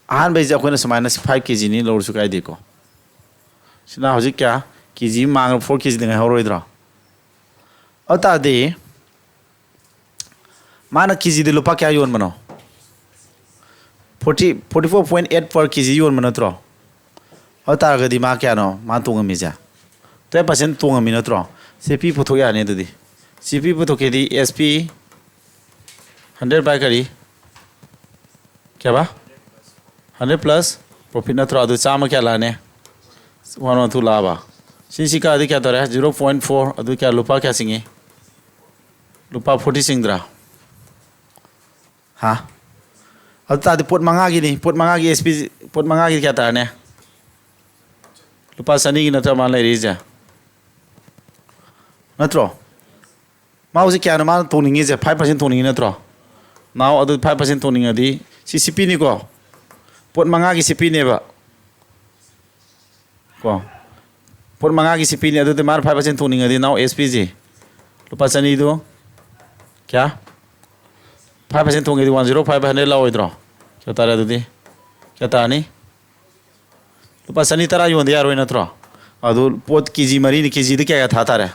Ahan bai ja koina samana 5 kg ni lor su kai de ko. Sina hoji kya? Kiji mang 4 kg dengan horoi dra. Ata de mana kg de lupa kya yon mano 44.8 per kg yon mano tro ata ga di ma kya no ma tunga mi ja 10% tunga mi no tro cp putho ya ne di cp putho ke di sp 100 by kari kya ba 100 plus profit na tro adu chama kya la ne 112 la ba cc ka adi kya to re 0.4 adu kya lupa kya singi lupa 40 singdra ha ata di pot manga gi ni pot manga gi sp pot manga gi kya ta ne lupa sani gi na ta man lai ri ja natro ma usi kya na ma toning gi ja 5% toning na tro now adu 5% toning adi ccp ni ko pot manga gi cp ne ba ko pot manga gi cp ni adu te mar 5% toning adi now spg lupa sani do kya 5% thong edi 10500 la oidro kya tara dudi kya ta ni lupa sani tara yon dia roi na tro adu pot kg mari ni kg de kya tha tare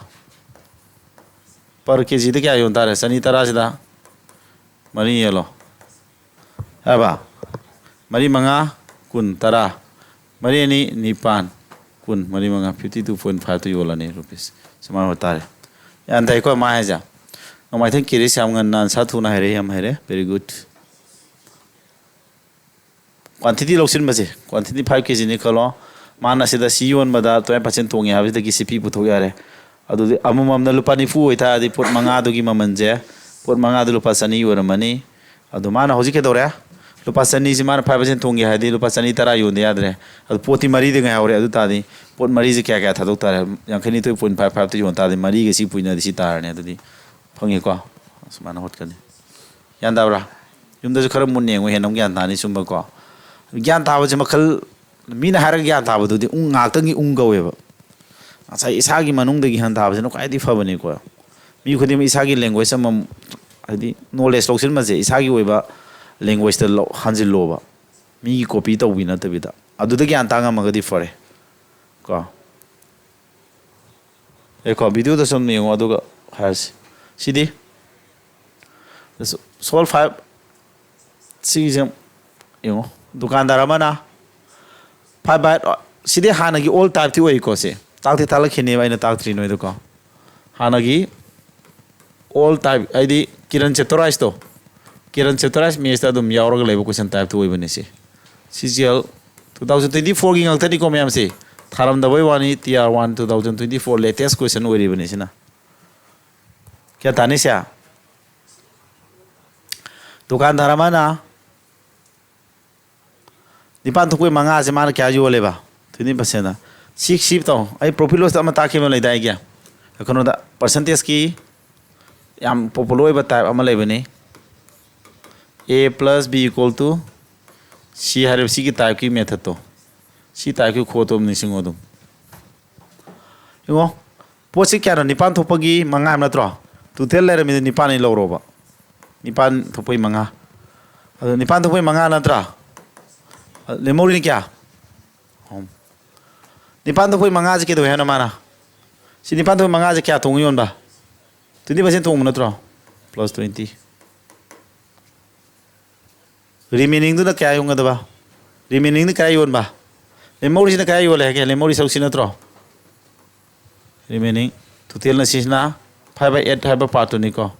per kg de kya yon tare sani tara sida mari yelo aba mari manga kun tara mari ni nipan kun mari manga 52.5 to yola ni rupees sama hotare yan dai ko ma haja I think kiris am ngan satu na here am here very good quantity loksin baje quantity 5 kg ni khalo mana sida c1 bada 20% tongi ha bida ki cp pu thog yare adu amum na lupa ni fu oita adi pot manga du gi mamanje pot manga du lupa sani yor mani adu mana hoji ke dore lupa sani ji mana 5% tongi ha di lupa sani tara yon de adre adu poti mari de ga hore adu ta di pot mari ji kya kya thadok tare yankhani 2.55 to yon ta di mari ge si puina di si tar ne adu di phang ko asmana hot kan yan dabra yum da khara mun ne ngo he nam gyan ta ni sum ba ko gyan ta ba je makhal mina har gyan ta ba du di ngak tang gi ga we ba asa isa gi manung de gi han ta ba no kai di fa ba ni ko mi khodi mi isa gi language sam adi knowledge loksin ma je isa gi we ba language ta hanjil lo ba mi gi copy to wi na ta bi da adu da gyan ta nga ma ga di fare ko e ko video da sam ni ngo adu ga has CD Sol 5 season you know dukandar amana 5 by CD hanagi all type ti oi ko se takti tala khine ba ina taktri noi do ko hanagi all type id kiran chetorais to kiran chetorais me sta dum yaurag lebo question type to oi bane se CGL 2024 gi ngak tani ko mayam se tharam da boy wani TIER-1 2024 latest question oi ri bane se na क्या ताने से दुकानदार माना निपान तो कोई मंगा से मार क्या जो लेबा 20% ना सीख तो आई प्रॉफिट लॉस अमा ताके में लेदा गया एखनो दा परसेंटेज की याम पॉपुलर ओइबा टाइप अमा लेबने a plus b equal to c हारे सी की टाइप की मेथड तो सी टाइप की खोतो निसिंगो दum यो पोसे क्या न निपान थोपगी मंगा हम नत्रो total layer mi nipan ni loro ba nipan thopoi manga ado nipan thopoi manga natra lemori ni kya nipan thopoi manga je ke do hena mana si nipan thopoi manga je kya thong yon ba 20% thong natra plus 20 remaining du na kya yung da ba remaining ni kya yon ba lemori na kya yon le ke lemori sau sin natra remaining total na sisna 5 by 8 have a part to Nico.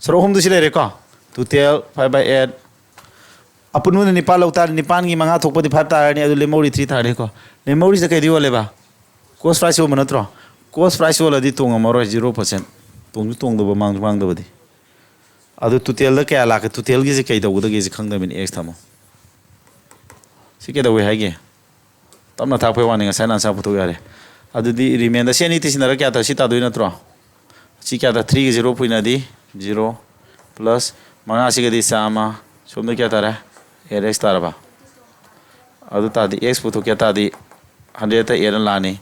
So, home to Sileco to tell 5 by 8 upon the Nepal Nipangi Mangato put the Pata and the Lemori 3 Tarico. Lemori is the Kadio Leva. Cost price over Monotro. Cost price over the tongue more 0%. Tung the Mount Mangdodi. Other to tell the Kalaka to tell Gizicate with the Gizikangdom in Extamo. She get away again. Tom not up wanting a silence up to Gare. adudi remain da seni tisinara kya ta si ta doi natro si kya ta 3 0 puina di 0 plus manga si ga di sama somda kya tara x tara ba adu ta di x puto kya ta di 100 ta era lani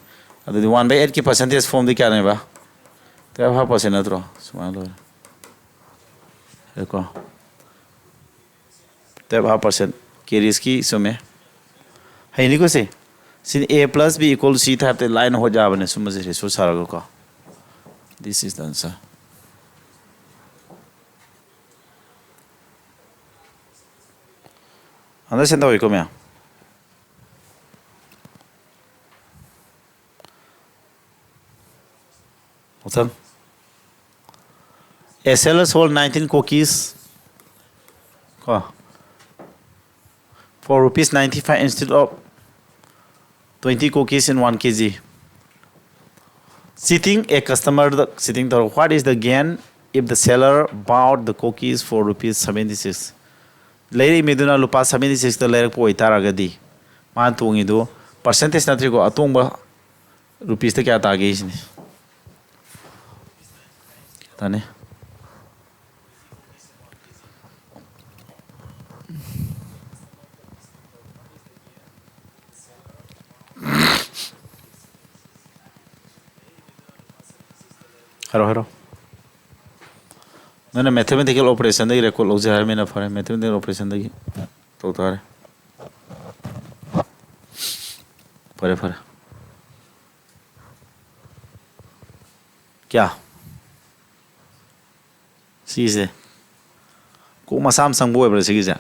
adudi 1/8 ki percentage form di kya ne ba ta ha percent natro suma lo eko ta ha percent ki risk ki sume hai ni ko se sin a plus b equal to c type the line ho jabane suma se so sarago ko this is the answer understand how ko mya Awesome. A seller sold 19 cookies for rupees 95 instead of 20 cookies in 1 kg. Sitting a customer sitting there, what is the gain if the seller bought the cookies for rupees 76? Lady Meduna Lupa 76 the Lerek Poi Taragadi. Man Tungido, percentage natrigo Atumba rupees the Katagation. Tane. Hello. No mathematical operation the record lose her mena for mathematical operation the to for क्या सीसे को मसाम संगबो एब्रे सिगिजा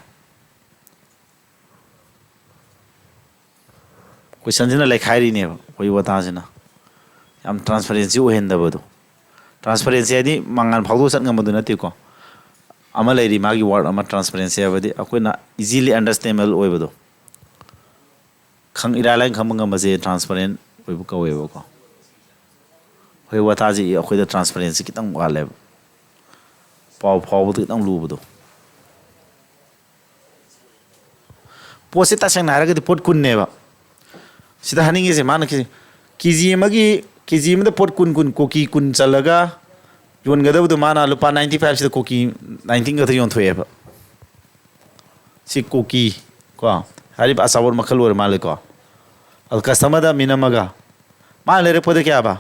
क्वेश्चन जिना लेखाइरी ने कोई बता जिना हम ट्रांसपेरेंसी ओहेंदबदो ट्रांसपेरेंसी आदि मंगान फावदो सतंगमदो नतिको अमा लेरी मागी वर्ड अमा ट्रांसपेरेंसी आबदि अकोइना इजीली अंडरस्टैंडेबल ओइबदो खंग इरालाइन खमंगमजे ट्रांसपेरेंट ओइबो कवेबको होय वताजी अखोइदा ट्रांसपेरेंसी कितंग वाले पाव फावदो कितंग लुबदो पोसे तासंग नारगदि पोट कुन्नेबा सिदा हनिंगे माना केजी में पोट कुन कोकी कुन चलगा योनगदबदो माना लुपा 95 सिदा कोकी 19 गथ योनथोएबा सि कोकी को हारिब असावर मखल वर माले को अल कस्टमर दा मिनमगा मा लेरे पदे क्या बा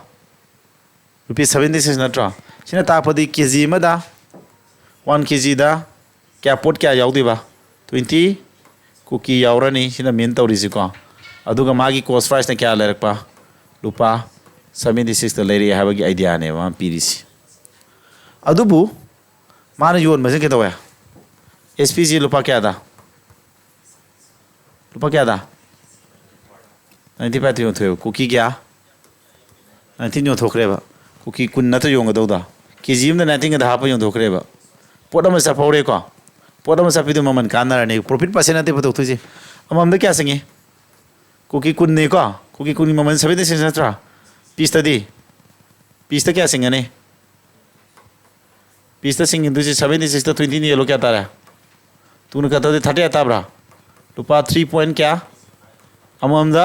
रुपीस 76 नट्रा सिना तापदि केजी में दा 1 केजी दा क्या पोट क्या याउदिबा 20 कोकी याउरनी सिना मेन तौरिसि को अदुगा मागी कॉस्ट प्राइस ने क्या लेरकपा लुपा 76 द लेरी हाबगी आइडिया ने वा पीरिसि अदुबु माना योन मजे के तोया एसपीसी लुपा क्या दा 95 योन थयो कुकी क्या 19 योन थोखरेबा कुकी कुन नत योंग दौदा केजी में 19 दा हाप योन थोखरेबा पोडम सफौरे को पोडम सफिदु ममन कानरने प्रॉफिट परसेंट नते पतो तुजे अमम द क्या संगे कुकी कुन ने को कुकी कुन ममन 76 नत्रा पीस क्या सिंगने पीस सिंग 76 तो 20 येलो क्या तारा तूने कहता 30 ताब्रा लुपा 3 पॉइंट क्या अममदा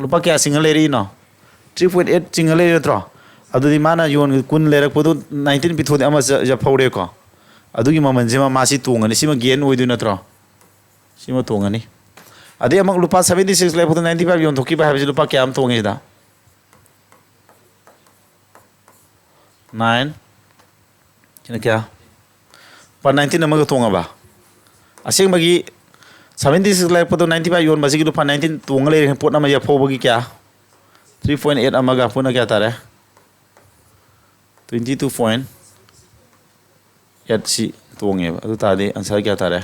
लुपा क्या सिंगल लेरी नो 3.8 सिंगल लेरी तो अदुदी माना योन कुन लेरक पदु 19 पिथोदे अमा ज फौरे को अदुगी ममन जेमा मासी तोंगनी सिमा गेन ओइदु नत्रो सिमा तोंगनी अदे अमक लुपा 76 ले पदु 95 योन थोकी बा हाबि लुपा क्या am तोंगेदा 9 क्या पर 19 नमग तोंगबा असेंग बगी 76 लाइक पदो 95 योन बसी लुपा 19 तोंगले पोट नम या फोबगी क्या 3.8 अमगा पुना क्या तारे 22.8 सी तोंगेबा अदु तादे आंसर क्या तारे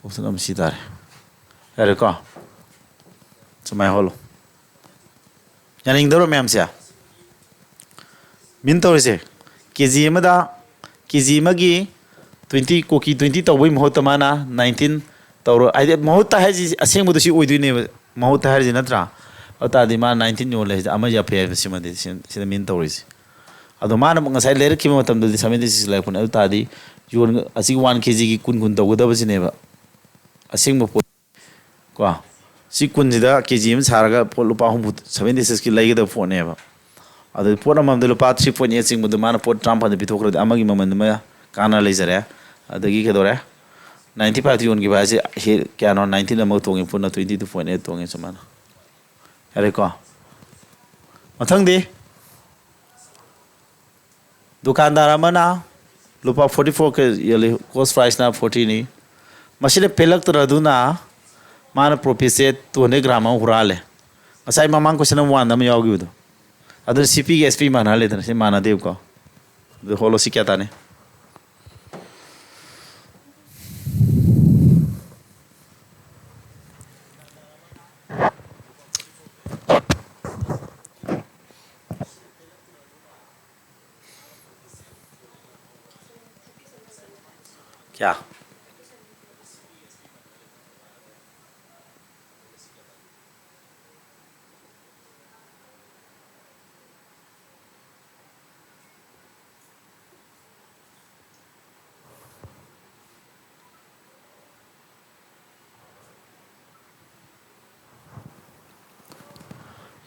ऑप्शन नम सी तारे अरे को समय होलो यानी इंदरो मैम से मिन तौरसे केजी मदा केजी मगी 20 कोकी 20 तौबई महत माना 19 तौर आइदे महत है जी असेंबदु सी ओइदुने महत है जी नत्रा अतादि मा 19 यो ले अमा या फेर सिमदि सिदा मिन तौरसे अदो माना ngasai लेर कि मतम दु 76 लाइक पुन अतादि योन असि 1 केजी की कुन तौगदब सिनेबा असेंब को सी कुंजिदा केजी में सारगा पोट लुपा हम 76 की लगी द फोन है बा अदु पोट अमम द लुपा 3.8 सिंग मुद मान पोट ट्राम फन पिथोखर अमगी ममन में काना लेजरे अदगी के दोरे 95 यून की बासे क्या नो 19 अमग तोंगे पुना 22.8 तोंगे समान अरे को मथंग दे दुकानदार अमना लुपा 44 के ये कॉस्ट प्राइस ना 40 नी मशीन पेलक तरदुना मान प्रॉफिट से 200 ग्राम हुराले असai mamang question 1 nam yawgi do adu cp के sp mana le tan se mana dev ko do holo si kya tane क्या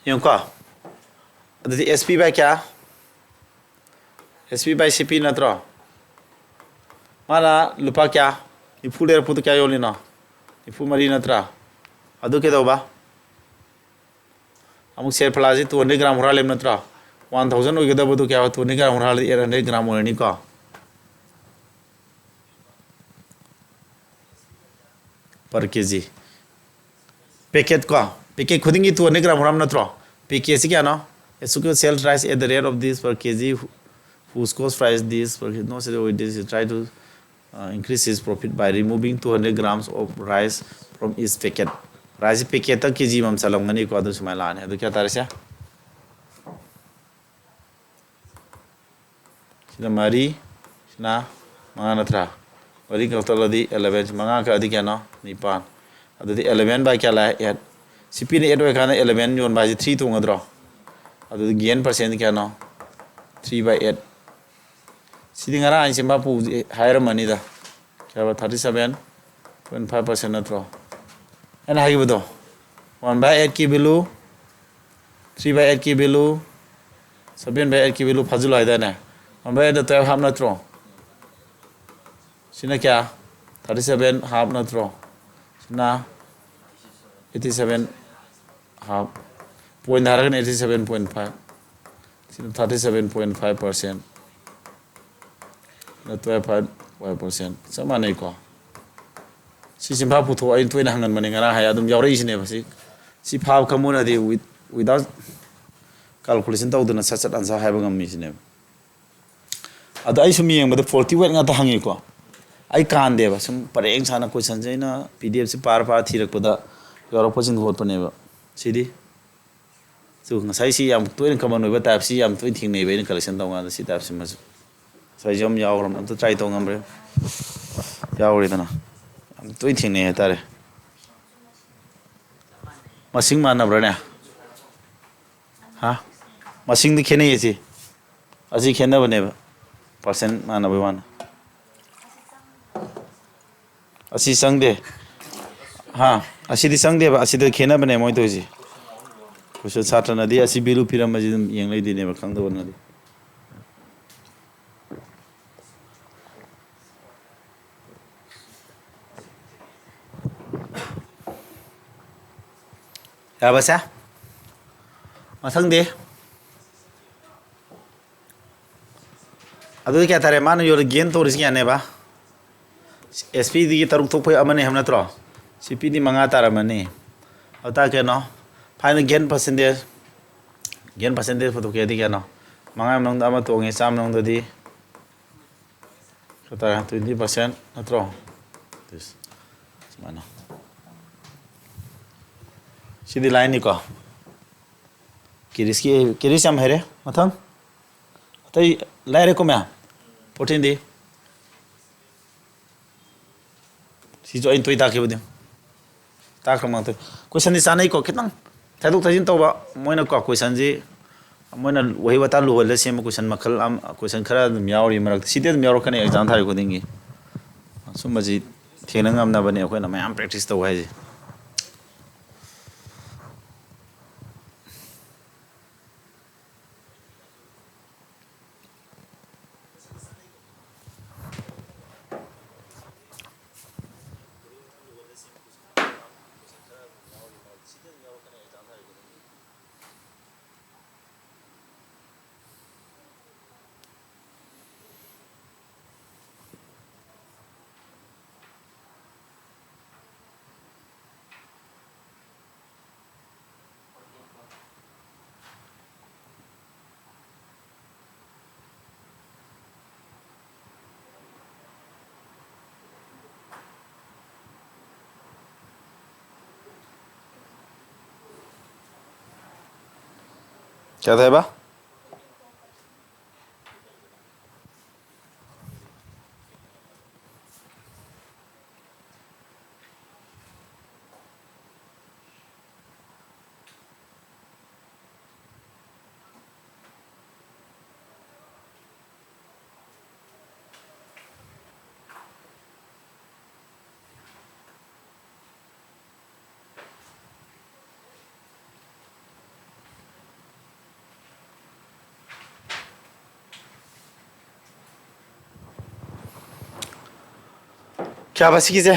यूं को अदि sp by क्या sp by cp नत्रो माना लुपा क्या इफू लेर पुत क्या योली ना इफू मरी नत्रा अदु के दोबा अमुक शेयर फलाजी 200 ग्राम हुरा लेम नत्रा 1000 हो गदा बदु क्या 200 ग्राम हुरा 800 ग्राम होनी को पर केजी पैकेट को पैकेट खुदिंगी 200 ग्राम हुरा नत्रो पैकेट से क्या ना इसको sale price at the rate of this पर KG whose cost price this for no say with this try to increase his profit by removing 200 grams of rice from his packet rice packet तक kg mam salam ngani ko adu sumai la ne adu kya tar se sina mari sina manga natra mari ka toladi 11 manga ka adi kya no nipan adu 11 by kya la 8 cp ne 8 kana 11 yon by 3 to ngadro adu gain percent kya no 3 by 8 Sidi ngara ai simba pu higher money da kya 37.5% natro and hagi bodo 1 by 8 ki value 3 by 8 ki value 7 by 8 ki value fazul aida na 1 by 8 da 12 half natro sina kya 37 half natro sina 87 half point haragan 87.5 sina 37.5% na 12.5% sama nei ko si simpa putho ai toina hangan mane ngara haya dum yawre isine basi si phaw kamuna de without calculation tawduna sachat answer haiba ngam isine adu ai sumi yeng bada 40 wet nga ta hangi ko ai kan de ba sum pareng sana question jaina pdf si par thirak pada yawro pochin hot pane ba sidi so ngasai si yam toina kaman ba type si yam toin thing nei ba collection tawga si type si mas sai jom yawram to try to ngamre yawri dana am toi thing ne tare masing mana brane ha masing di khene yesi asi khena bane percent mana bwan asi sangde ha asi di sangde ba asi de khena bane moi to ji kusa chatra na di asi bilu piram ma ji yeng lai di ne ba khang do na di ya basa masang de adu kya tare man yor gain to ris ne ba sp di taruk thok phai amane hamna tro cp di manga tar amane ata ke no final gain percentage photo ke di ke no manga nong da ma to nge sam nong da di kata 20% natro this mana सीधी लाइन ही को किरिस हम हेरे मथम अतई लाइरे को मैं पोटिन दी सी जो इन तोई ताके बदे ताक रमंग तो क्वेश्चन नि सानै को कितन थादुक थाजिन तोबा मोइना को क्वेश्चन जी मोइना वही बता लो ले सेम क्वेश्चन मखल क्वेश्चन खरा म्यावरी मरक सीधे म्यावरो कने एग्जाम थारे को दिंगी सुमजी थेनंग amna bane ko na mayam practice to hai ji क्या था बा क्या बस की जे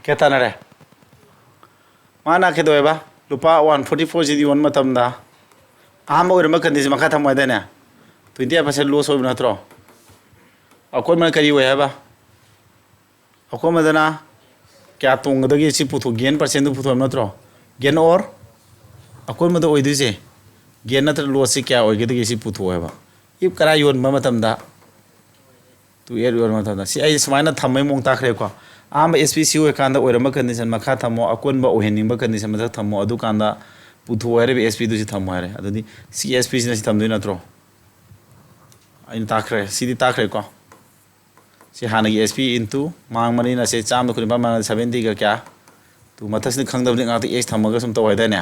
क्या था ना रे माना के दो बा लुपा 144 जी वन मतम दा आम और मकन दिस मखा थम वदने 20% लॉस होब नत्रो अकोन मन करी वे बा अकोन मदना क्या तोंगदगी सि पुथो गेन परसेंट दु पुथो नत्रो गेन और अकोन मद ओइदुसे गेन नत्र लॉस से क्या ओइगदगी सि पुथो है बा इब करा योन मतम दा तू एर योन मतम दा सि आई समाना थमै मोंग ताखरे को आम एसपीसी हो कांदा ओइरम कंडीशन मखा थमो अकोन बा ओहेनिंग कंडीशन मद थमो अदु कांदा पुथो है रे एसपी दुसि थमो है अदुदी सी एसपी सिना सि थमदु नत्रो आई ताखरे सिदी ताखरे को सि हानगी एसपी इनटू मांग मनी ना से चाम खुनि बा मांग 70 का क्या तू मथसनि खंगदबनि गाते एक्स थमगा सुम तो हैदाने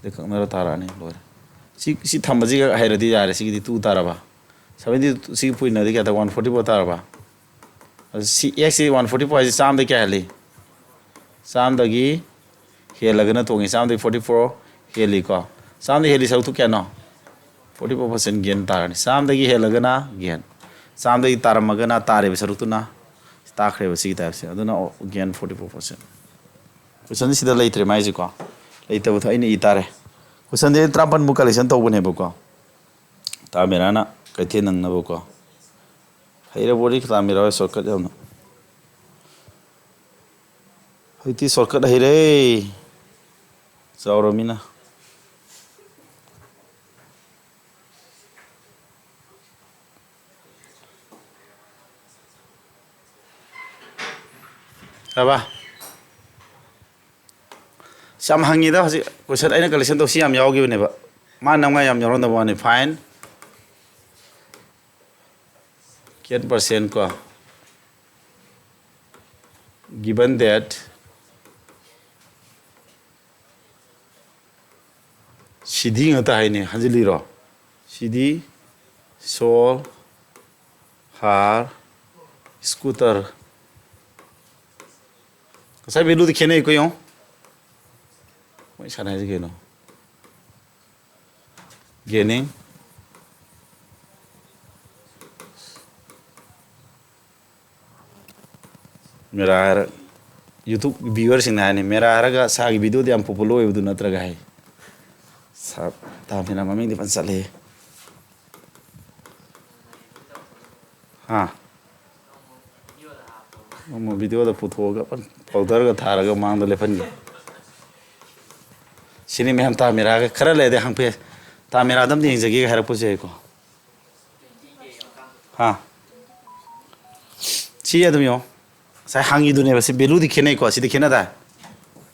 दे खंगना तारानी लोर सि थमबजी का हैरदी यारे सिदी तू ताराबा 70 सि पुइना दे क्या 144 ताराबा सी एक्स 144 चाम दे क्या हली चाम दगी हेलगना तोंगी चाम दे 44 हेली को चाम दे हेली सौतु क्या नो 44% गेन तारानी चाम दगी हेलगना गेन चाम दगी तारमगना तारे सरुतुना ताखरे बसी टाइप से अदुना गेन 44% क्वेश्चन सिदा लेत्रे माइजी को लेतबो थ आइने इतारे क्वेश्चन दे 53 मु कलेक्शन तौबने बको तामेराना कैथे नंगनबो को हैरे बोरी तामेरा शॉर्टकट यावना हैती शॉर्टकट हैरे चावरमिना Apa? Sam hangi dah sih. Question ini collection tu siam jauh gini ba. Mana nama yang nyoron dah ni fine. Kian persen ko. Given that Sidi ngata hai ni hanjili ro. Sidi sol har scooter. Saya belu dikhene ko yon moi sana je geno gaining मेरा YouTube viewer sing na ni मेरा हरगा सागी वीडियो दे हम पॉपुलर होय दु नत्र गाय सब ता मेरा मम्मी दे पन चले हां mo video da puthoga pan powder ga tharaga mang da lefan gi sini me ham ta mera ga khara le de hang pe ta mera dam ding jagi ga harak puje ko ha chi adum yo sai hangi du ne ba si belu di khene ko si di khena da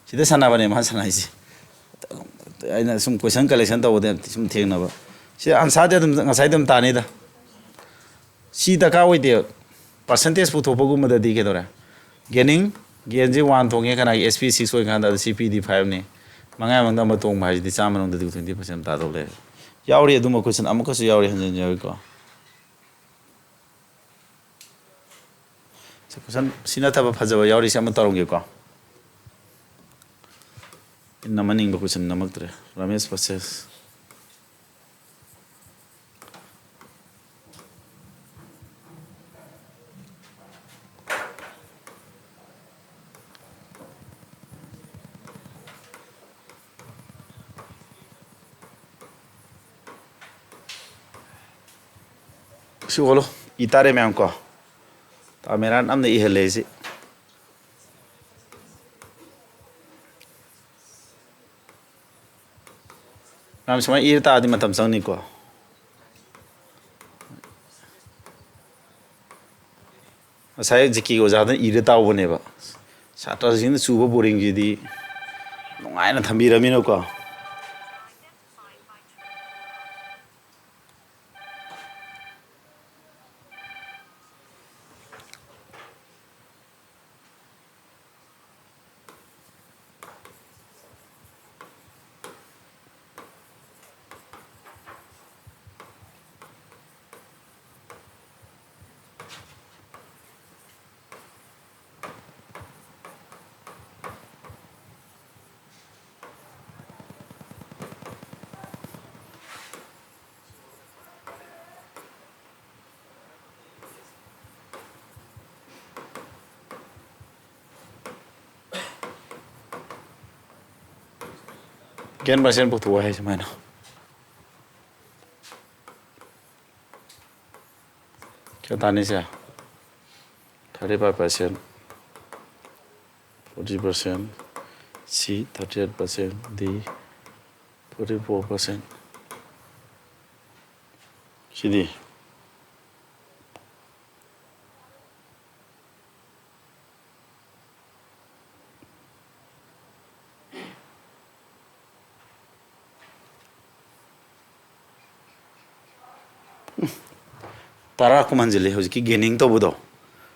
si de sana ba ne ma sana ji aina sum question collection da ode sum theng na ba si answer de dum ngasai dum ta ne da si da ka oi de percentage पुथोपगु मद दी के दरा गेनिंग गेन जे 1 थोंगे kana SP 6 ओइ खान दा CPD 5 ने मंगा मंग दा तोंग भाई दि चाम नंग दा 20% ता दोले यावरी अदुम क्वेश्चन अमुक सु यावरी हंजन यावरी को क्वेश्चन सिना तब फजब यावरी से हम तरोंगे को इन नमनिंग ब क्वेश्चन नमक तरे Ramesh process Solo itare me anko ta meran amne I helezi nam sama ir ta adi matam sang ni ko asai jiki go jadan ir ta bone ba satra jin suba boring ji di nongai na thambi rami no ko Gen percent putu hai semana. क्या ताने से 35%, 40%, C 38%, D 44%. Sini. Tara ko manjile hoji ki gaining to budo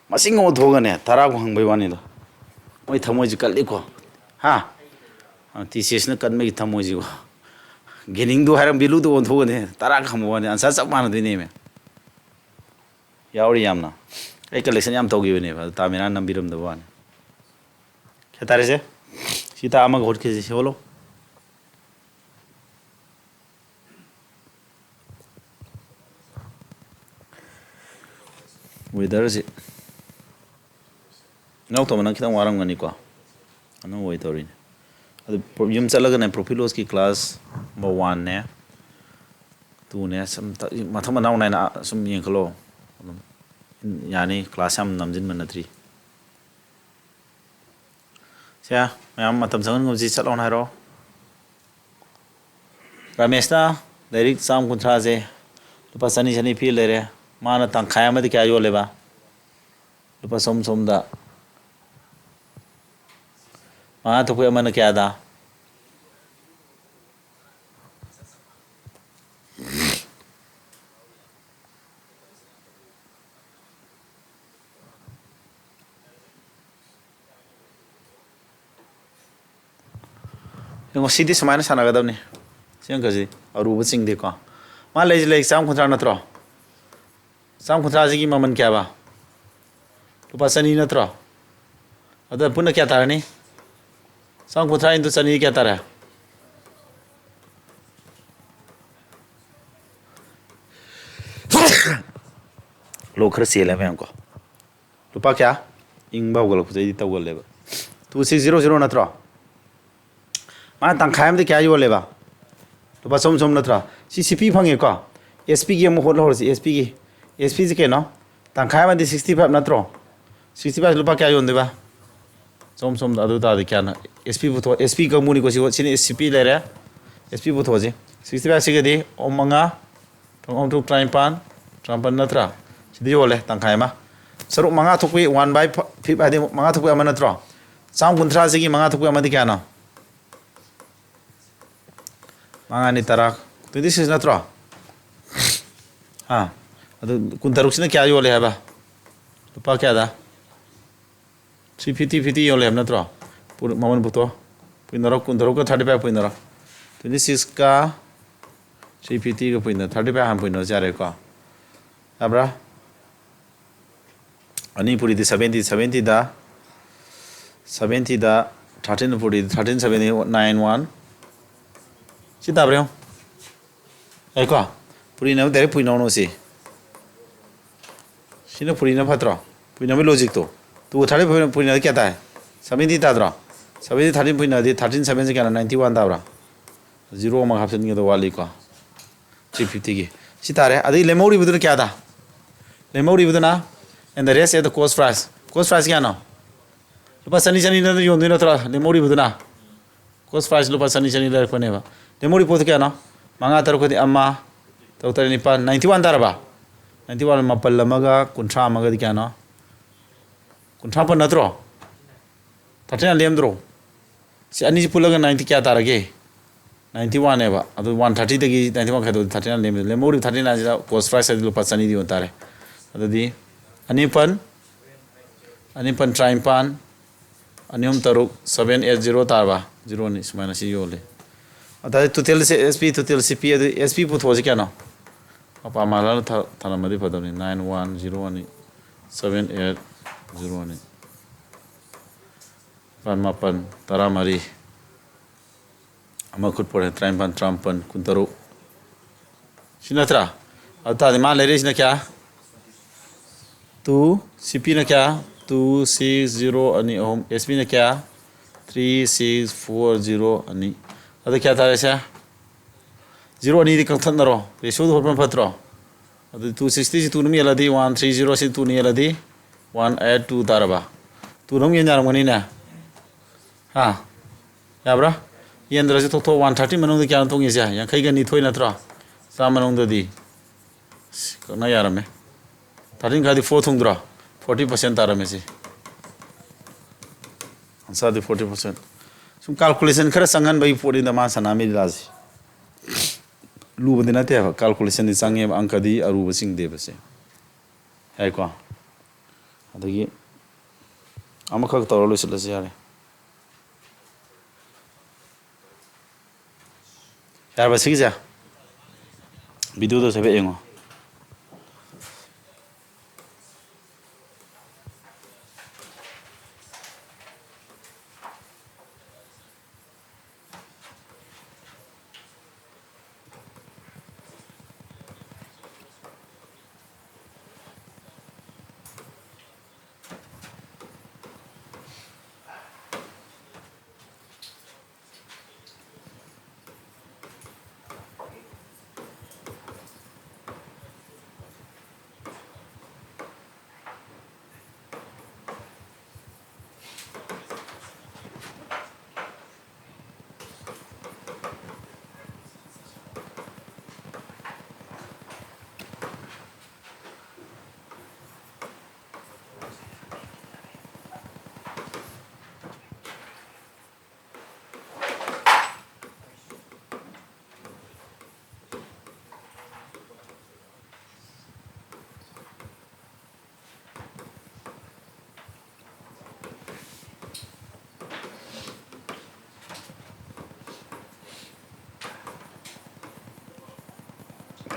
masing ngo thoga ne tara ko hangbai wani do moi thamoi ji kalli ko ha TCS na kan me thamoi ji ko gaining do haram bilu do thoga ne tara ka hangbo wani answer sab man do ne me yauri yamna ai collection yam to gi ne ba ta mena nambiram do wani khetare se sita ama ghot ke ji bolo weather se nau to mana kitang warang ngani ko ano weather ni adu yum chalaga ne profilos ki class number 1 ne 2 ne sam matham nau nai na sum yin khalo yani class am namjin man 3 sia mayam matam sangan ngoji chalon haro ramesh na direct sam kuntra je lupa sani sani feel le mana tangkhaya ma de kya yo leba lupa som som da ma to ko mana kya da ngo sidi samana sana ga dabne siang ka ji aru bu sing de ko ma le exam kuntra na tro sam kuntra ji ki maman kya ba lupa sani na tro ada punna kya tarani sam kuntra into sani kya tara lo khar se le me ko lupa kya ing ba gol ko ji ta gol le ba 2600 na tro ma tang khayam de kya yo le ba lupa som som na tro CCP phange ko SP gi mo hol hol SP gi SP ji ke no tang khayam de 65 na tro 65 lupa kya yo de ba som som adu ta de kya na SP bu to SP ka muni ko si sini SP le re SP bu to ji 65 si ge di omanga tong tu try pan trampan na tra si yo le tang khayam ma saruk manga thukwi 1/5 adi manga thukwi ama na tro sam kuntra si gi manga thukwi ama de kya na manga ni tarak 26 na tro ha adu kuntaruk sina kya yo le ba lupa kya da 350 yo le na tro pur maman buto pinarok kuntaruk ka 35 pinarok 26 ka 350 ka pinna 35 han pinna jare ko abra manipuri di 70 da 13 puri 1371 si ta bre ai ko puri na dere pui no si sino puri na phatro pui na me logic to tu thare pui na kya ta hai 70 ta dro 70 13 pui na di 13 7 kya na 91 ta bra 0 ma hapsen ge do wali ko 350 ge si ta re adi lemori budur kya da lemori buduna and the rest is the cost price kya no lupa sani na yo ndina tra lemori buduna cost price lupa sani le ko ne ba lemori pot kya no manga tar ko di amma to tar ni pa 91 tar ba 91 mapal lamaga kuntra maga di kya no kuntra pa natro tatina lem dro si ani ji pulaga 90 kya tar ge 91 ne ba adu 130 de gi 91 kha do tatina lem lemori 39 ja cost price lupa sani di ontare adu di anipan trying pan anium taruk 780 tarba 0 ni sumana si yole ata total se SP total CP SP put ho kya no apa mala thana madi padani 9101 7801 pan mapan taramari ama khut pore trying pan trampan kuntaru sinatra ata de ma le na kya 2 CP na kya 260 ani om SP na kya 3640 ani अद क्या तारे से 0 नहीं कंथन नरो रेशो होपन फत्रो अद 260 से 2 नम यलदी 130 से 2 नि यलदी 182 तारबा 2 नम यन जारमनी ना हाँ याब्रा यंद्र से तो 130 मनों क्या तो ये से यांखै गनि थोइ नत्रो सा मनों ददी कना यारमे 13 खादी 4 थुंद्रो 40% तारमे से आंसर दी 40% सुम कैलकुलेशन खरा संगन बई पोड़ी दमा सनामी लाजी लूबदे नते कैलकुलेशन दि संगे अंक दी अरुब सिंग देबसे है को अदगी अमखक तौर लोसलसे यारे यार बस जा वीडियो तो सबे एंगो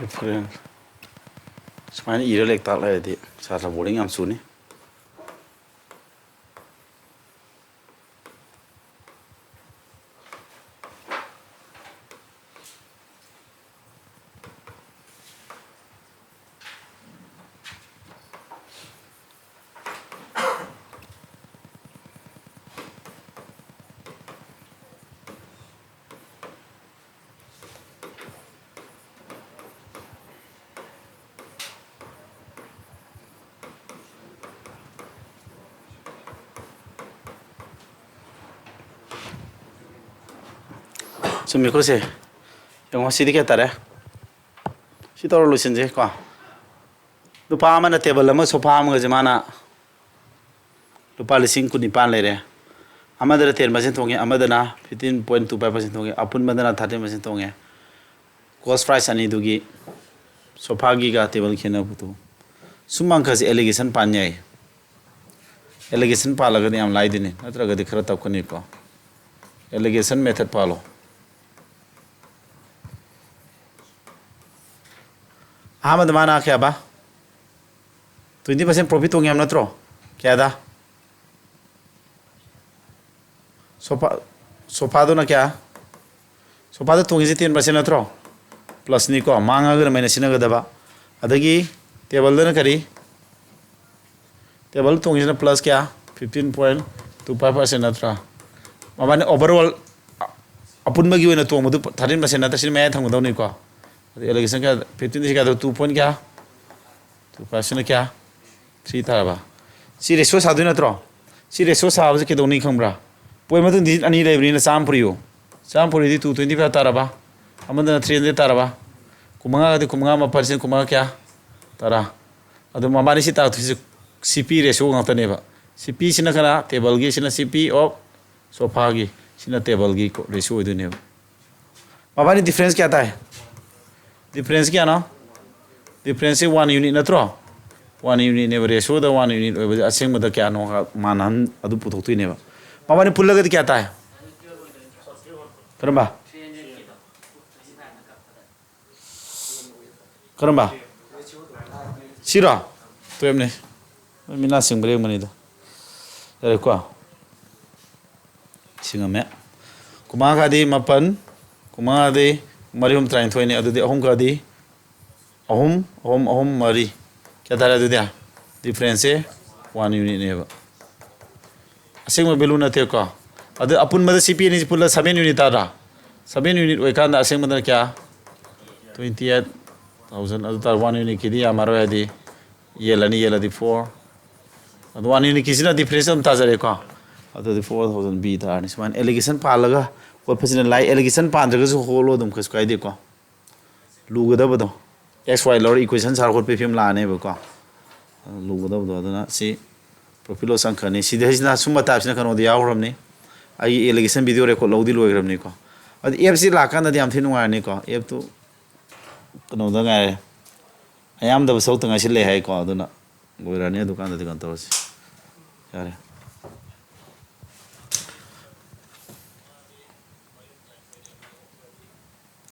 different semuanya ira lek tak lah di salah boring am suni sumi ko se yang masih dikit ada si taruh lusin je kau lupa mana table lama sofa ama gimana lupa lising ku nipan lere amadara 10% tonge amadana 15.25% tonge apun madana 30% tonge cost price ani dugi sofa gi ga table khena putu sumang khasi allegation panyai allegation palaga ni am lai dine natra ga dikhra tap kani ko allegation method palo Ahmad mana क्या बा 20% प्रॉफिट होंगे हम नत्रो क्या दा सोफा दो ना क्या सोफा तो थोंगे से 10% नत्रो प्लस नहीं को मांगा अगर मैंने सिना गदबा अदगी टेबल दो ना करी टेबल थोंगे से प्लस क्या 15.25% नत्रो मामाने ओवरऑल अपन बगी वे ना तो मुझे 13% नत्रो सिर्फ मैं थंग दो नहीं को allegation क्या 15 से क्या तो 2 point क्या 2% क्या 3 था बा सी रेशो साधु ना त्रो सी रेशो साहब से किधर नहीं खम्बरा पोई मतलब दिन अनी लाइब्रेरी ना साम पुरी दी 225 तारा बा अमंदना 300 तारा बा कुमंगा मा परसेंट कुमंगा क्या तारा अदो मामानी सी ताक CP रेशो गांता ने बा CP सिना कना टेबल गी सिना CP ऑफ सोफा गी सिना टेबल गी रेशो इधर ने मामानी डिफरेंस क्या था difference क्या ना difference 1 unit ना त्रो 1 unit ने रेशो द 1 unit वो असेंग में द क्या नो मानन अदु पुथोक्तुई ने बा मामानी पुल्ला गति क्या था करम्बा करम्बा सिरा तो हमने मिना सिंग ब्रेक मनी द अरे को सिंग में कुमागा दी मपन कुमागा दी मरियम ट्राइन थोइने अदुदि अहम कादी अहम मरी क्या तारा दुदिया डिफरेंस है 1 यूनिट ने बा असेंग में बेलू नते को अदु अपुन मद CP नि पुल्ला 7 unit Tara 7 unit oikanda aseng madana kya 28,000 adu tar 1 unit kidi amaro adi yeladi 4 adu 1 unit kisina difference am tajare ko adu 4,000 b tar ni sman allegation palaga ko phasina lai allegation pandraga su holo dum khas kai de ko lugada bado xy lor equation sar khot pe phim la ne ba ko lugada bado aduna si profit loss ang khani si desina summa tapsina kano dia awram ni ai allegation video record lodi loigram ni ko ad fc la kan da yam thinu ni ko f tu kano da ngai ayam da sau tanga sile hai ko aduna goirani dukan da kan tawsi yare